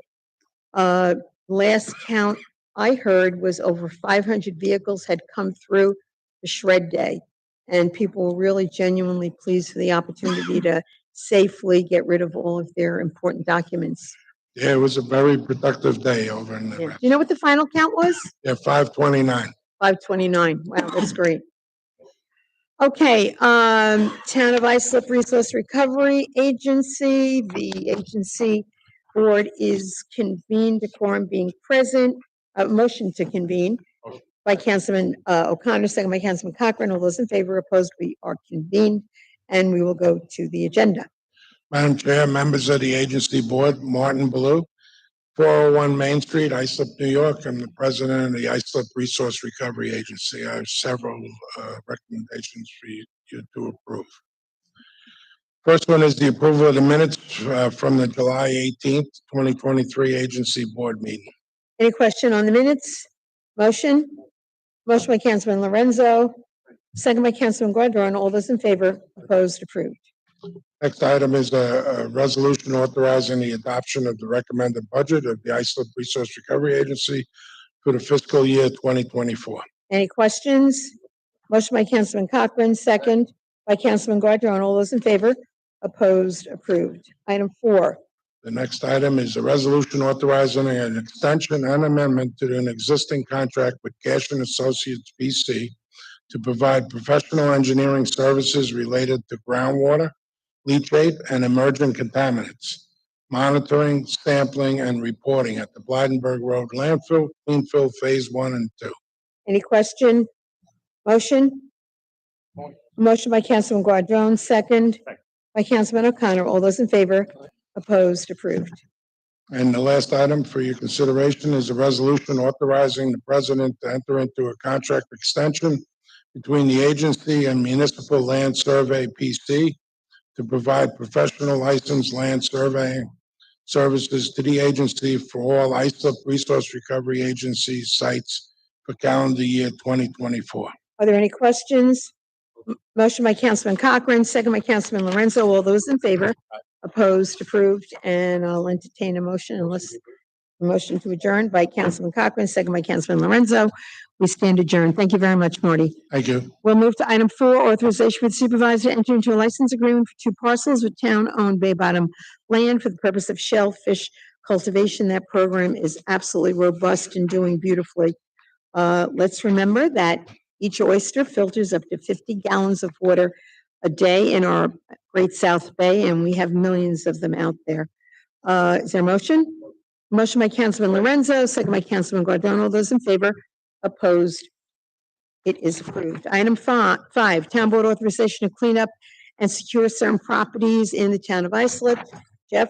Last count I heard was over 500 vehicles had come through the shred day, and people were really genuinely pleased for the opportunity to safely get rid of all of their important documents. Yeah, it was a very productive day over in Yeah. the, Do you know what the final count was? 529. 529. Wow, that's great. Okay, Town of Islip Resource Recovery Agency. The agency board is convened, a quorum being present. Motion to convene by Councilman O'Connor, second by Councilman Cochran. All those in favor, opposed, we are convened, and we will go to the agenda. Madam Chair, members of the agency board, Martin Ballou, 401 Main Street, Islip, New York. I'm the president of the Islip Resource Recovery Agency. I have several recommendations for you to approve. First one is the approval of the minutes from the July 18th, 2023 agency board meeting. Any question on the minutes? Motion? Motion by Councilman Lorenzo, second by Councilman Guardron. All those in favor? Opposed? Approved. Next item is a resolution authorizing the adoption of the recommended budget of the Islip Resource Recovery Agency for the fiscal year 2024. Any questions? Motion by Councilman Cochran, second by Councilman Guardron. All those in favor? Opposed? Approved. Item 4. The next item is a resolution authorizing an extension and amendment to an existing contract with Gash and Associates BC to provide professional engineering services related to groundwater, leachate, and emerging contaminants, monitoring, sampling, and reporting at the Blydenburg Road landfill, cleanfill Phase 1 and 2. Any question? Motion? Motion by Councilman Guardron, second by Councilman O'Connor. All those in favor? Opposed? Approved. And the last item for your consideration is a resolution authorizing the president to enter into a contract extension between the agency and Municipal Land Survey PC to provide professional licensed land surveying services to the agency for all Islip Resource Recovery Agency sites for calendar year 2024. Are there any questions? Motion by Councilman Cochran, second by Councilman Lorenzo. All those in favor? Opposed? Approved. And I'll entertain a motion unless a motion to adjourn by Councilman Cochran, second by Councilman Lorenzo. We stand adjourned. Thank you very much, Marty. Thank you. We'll move to item 4, authorization for the supervisor to enter into a license agreement for 2 parcels with town-owned Bay Bottom land for the purpose of shellfish cultivation. That program is absolutely robust and doing beautifully. Let's remember that each oyster filters up to 50 gallons of water a day in our Great South Bay, and we have millions of them out there. Is there a motion? Motion by Councilman Lorenzo, second by Councilman Guardon. All those in favor? Opposed? It is approved. Item 5, Town Board authorization to clean up and secure certain properties in the town of Islip. Jeff?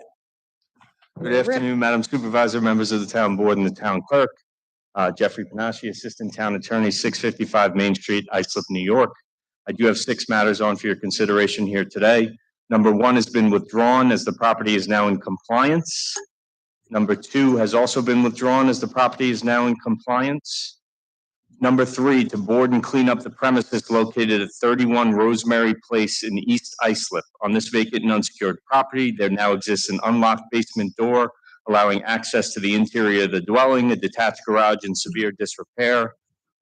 Good afternoon, Madam Supervisor, members of the Town Board, and the Town Clerk. Jeffrey Panacci, Assistant Town Attorney, 655 Main Street, Islip, New York. I do have 6 matters on for your consideration here today. Number 1 has been withdrawn as the property is now in compliance. Number 2 has also been withdrawn as the property is now in compliance. Number 3, to board and clean up the premises located at 31 Rosemary Place in East Islip. On this vacant and unsecured property, there now exists an unlocked basement door allowing access to the interior of the dwelling, a detached garage in severe disrepair,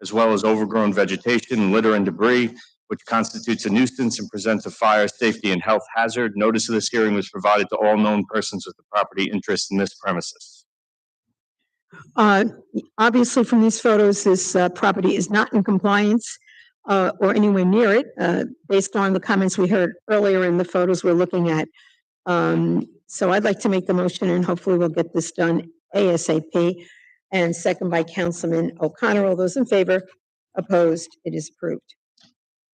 as well as overgrown vegetation, litter, and debris, which constitutes a nuisance and presents a fire, safety, and health hazard. Notice of this hearing was provided to all known persons with the property interest in this premises. Obviously, from these photos, this property is not in compliance or anywhere near it, based on the comments we heard earlier in the photos we're looking at. So I'd like to make the motion, and hopefully we'll get this done ASAP. And second by Councilman O'Connor. All those in favor? Opposed? It is approved.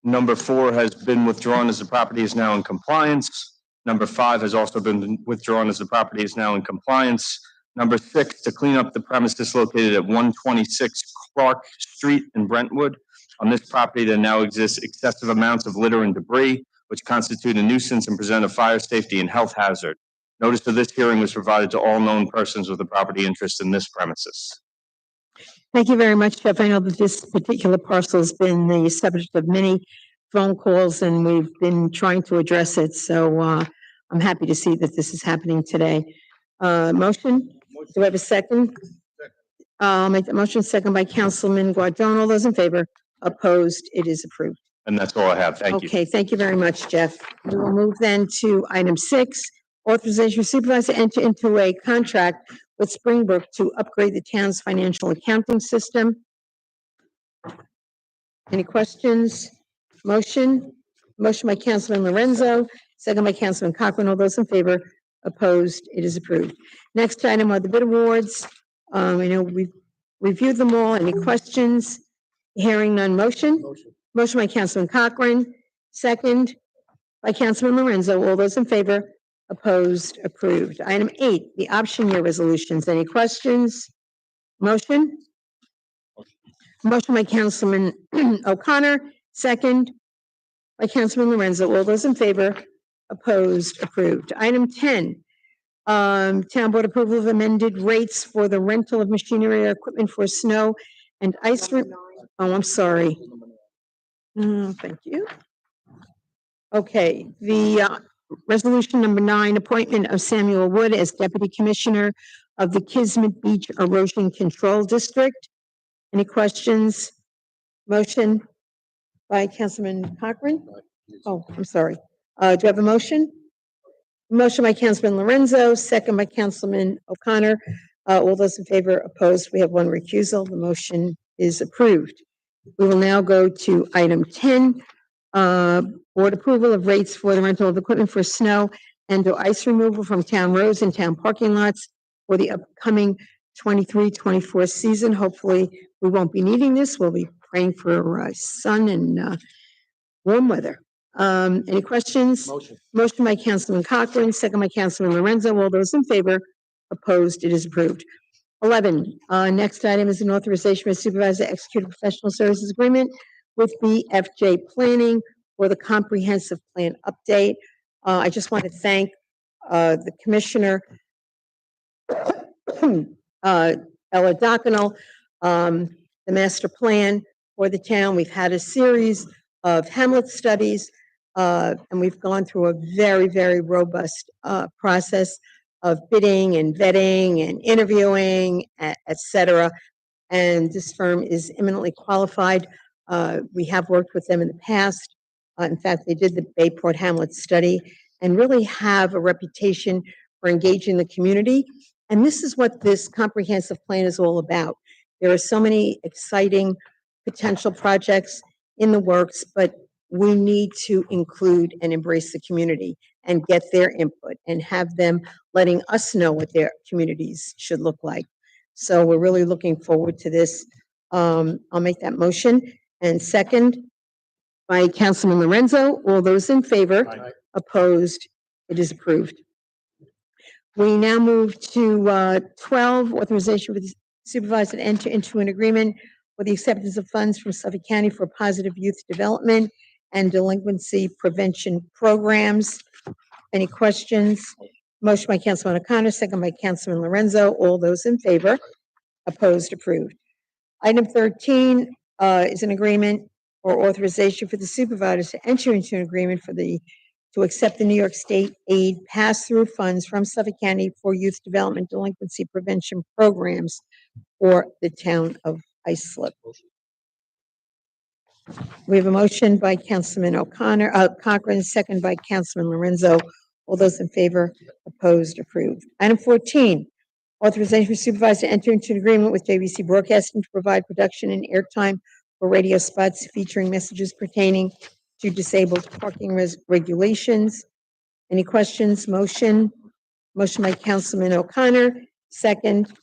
Number 4 has been withdrawn as the property is now in compliance. Number 5 has also been withdrawn as the property is now in compliance. Number 6, to clean up the premises located at 126 Clark Street in Brentwood. On this property, there now exists excessive amounts of litter and debris, which constitute a nuisance and present a fire, safety, and health hazard. Notice of this hearing was provided to all known persons with a property interest in this premises. Thank you very much, Jeff. I know that this particular parcel has been the subject of many phone calls, and we've been trying to address it. So I'm happy to see that this is happening today. Motion? Do I have a second? I'll make the motion, second by Councilman Guardon. All those in favor? Opposed? It is approved. And that's all I have. Thank you. Okay, thank you very much, Jeff. We will move then to item 6, authorization for supervisor to enter into a contract with Springbrook to upgrade the town's financial accounting system. Any questions? Motion? Motion by Councilman Lorenzo, second by Councilman Cochran. All those in favor? Opposed? It is approved. Next item are the bid awards. I know we've reviewed them all. Any questions? Hearing none. Motion? Motion by Councilman Cochran, second by Councilman Lorenzo. All those in favor? Opposed? Approved. Item 8, the option year resolutions. Any questions? Motion? Motion by Councilman O'Connor, second by Councilman Lorenzo. All those in favor? Opposed? Approved. Item 10, Town Board approval of amended rates for the rental of machinery or equipment for snow and ice. Oh, I'm sorry. Thank you. Okay, the resolution number 9, appointment of Samuel Wood as Deputy Commissioner of the Kismet Beach Erosion Control District. Any questions? Motion by Councilman Cochran? Oh, I'm sorry. Do you have a motion? Motion by Councilman Lorenzo, second by Councilman O'Connor. All those in favor, opposed? We have one recusal. The motion is approved. We will now go to item 10, board approval of rates for the rental of equipment for snow and or ice removal from town roads and town parking lots for the upcoming 23-24 season. Hopefully, we won't be needing this. We'll be praying for sun and warm weather. Any questions? Motion by Councilman Cochran, second by Councilman Lorenzo. All those in favor? Opposed? It is approved. 11, next item is an authorization for supervisor to execute a professional services agreement with BFJ Planning for the comprehensive plan update. I just want to thank the commissioner, Ella Doconal, the master plan for the town. We've had a series of Hamlet studies, and we've gone through a very, very robust process of bidding and vetting and interviewing, et cetera. And this firm is eminently qualified. We have worked with them in the past. In fact, they did the Bayport Hamlet study and really have a reputation for engaging the community. And this is what this comprehensive plan is all about. There are so many exciting potential projects in the works, but we need to include and embrace the community and get their input and have them letting us know what their communities should look like. So we're really looking forward to this. I'll make that motion. And second by Councilman Lorenzo. All those in favor? Aye. Opposed? It is approved. We now move to 12, authorization for the supervisor to enter into an agreement for the acceptance of funds from Suffolk County for positive youth development and delinquency prevention programs. Any questions? Motion by Councilman O'Connor, second by Councilman Lorenzo. All those in favor? Opposed? Approved. Item 13 is an agreement or authorization for the supervisors to enter into an agreement to accept the New York State aid pass-through funds from Suffolk County for youth development delinquency prevention programs for the town of Islip. We have a motion by Councilman Cochran, second by Councilman Lorenzo. All those in favor, opposed, approved. Item 14, authorization for supervisor to enter into an agreement with JVC Broadcasting to provide production and airtime for radio spots featuring messages pertaining to disabled parking regulations. Any questions? Motion by Councilman O'Connor, second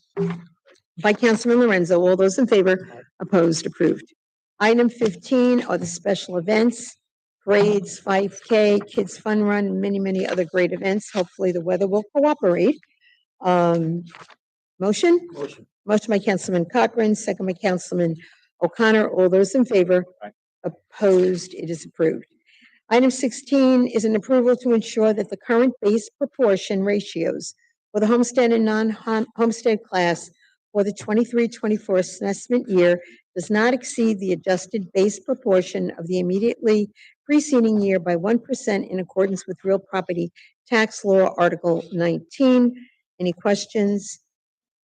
by Councilman Lorenzo. All those in favor, opposed, approved. Item 15 are the special events, parades, 5K, Kids Fun Run, and many, many other great events. Hopefully the weather will cooperate. Motion? Motion by Councilman Cochran, second by Councilman O'Connor. All those in favor? Opposed? It is approved. Item 16 is an approval to ensure that the current base proportion ratios for the homestead and non-homestead class for the 23-24 assessment year does not exceed the adjusted base proportion of the immediately preceding year by 1% in accordance with real property tax law, Article 19. Any questions?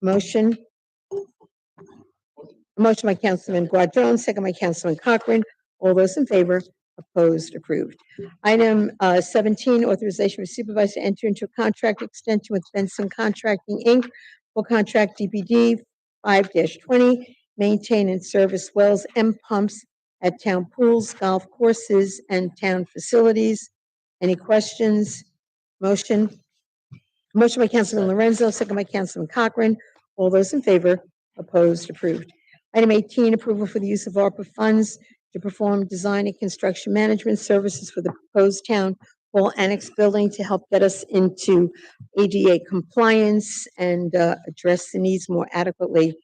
Motion? Motion by Councilman Guadron, second by Councilman Cochran. All those in favor? Opposed? Approved. Item 17, authorization for supervisor to enter into a contract extension with Benson Contracting, Inc. for contract DPD 5-20, maintain and service wells and pumps at town pools, golf courses, and town facilities. Any questions? Motion? Motion by Councilman Lorenzo, second by Councilman Cochran. All those in favor? Opposed? Approved. Item 18, approval for the use of ARPA funds to perform design and construction management services for the proposed town hall annex building to help get us into ADA compliance and address the needs more adequately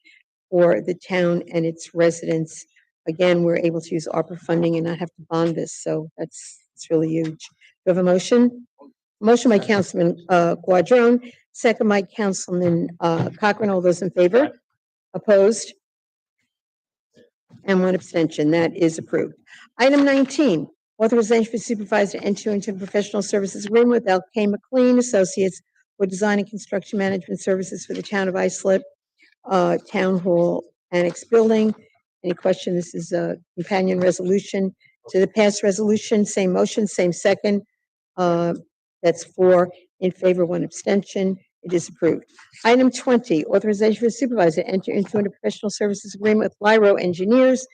for the town and its residents. Again, we're able to use ARPA funding and not have to bond this, so it's really huge. Do you have a motion? Motion by Councilman Guadron, second by Councilman Cochran. All those in favor? Opposed? And one abstention. That is approved. Item 19, authorization for supervisor to enter into a professional services agreement with L.K. McLean Associates for design and construction management services for the town of Islip, Town Hall Annex Building. Any question? This is a companion resolution to the past resolution. Same motion, same second. That's 4 in favor, 1 abstention. It is approved. Item 20, authorization for the supervisor to enter into a professional services agreement with Lyro Engineers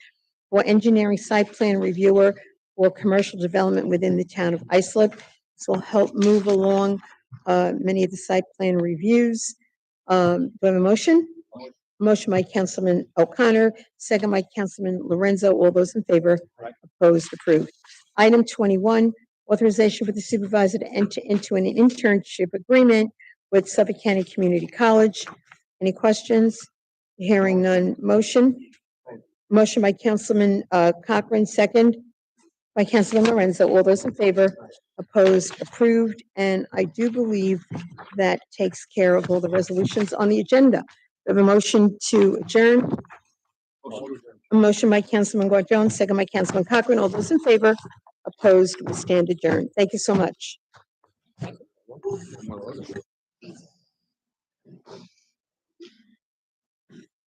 for engineering site plan reviewer for commercial development within the town of Islip. This will help move along many of the site plan reviews. Do I have a motion? Motion by Councilman O'Connor, second by Councilman Lorenzo. All those in favor? Opposed? Approved. Item 21, authorization for the supervisor to enter into an internship agreement with Suffolk County Community College. Any questions? Hearing none. Motion? Motion by Councilman Cochran, second by Councilman Lorenzo. All those in favor? Opposed? Approved. And I do believe that takes care of all the resolutions on the agenda. We have a motion to adjourn. A motion by Councilman Gord Jones, second by Councilman Cochran. All those in favor? Opposed? We stand adjourned. Thank you so much.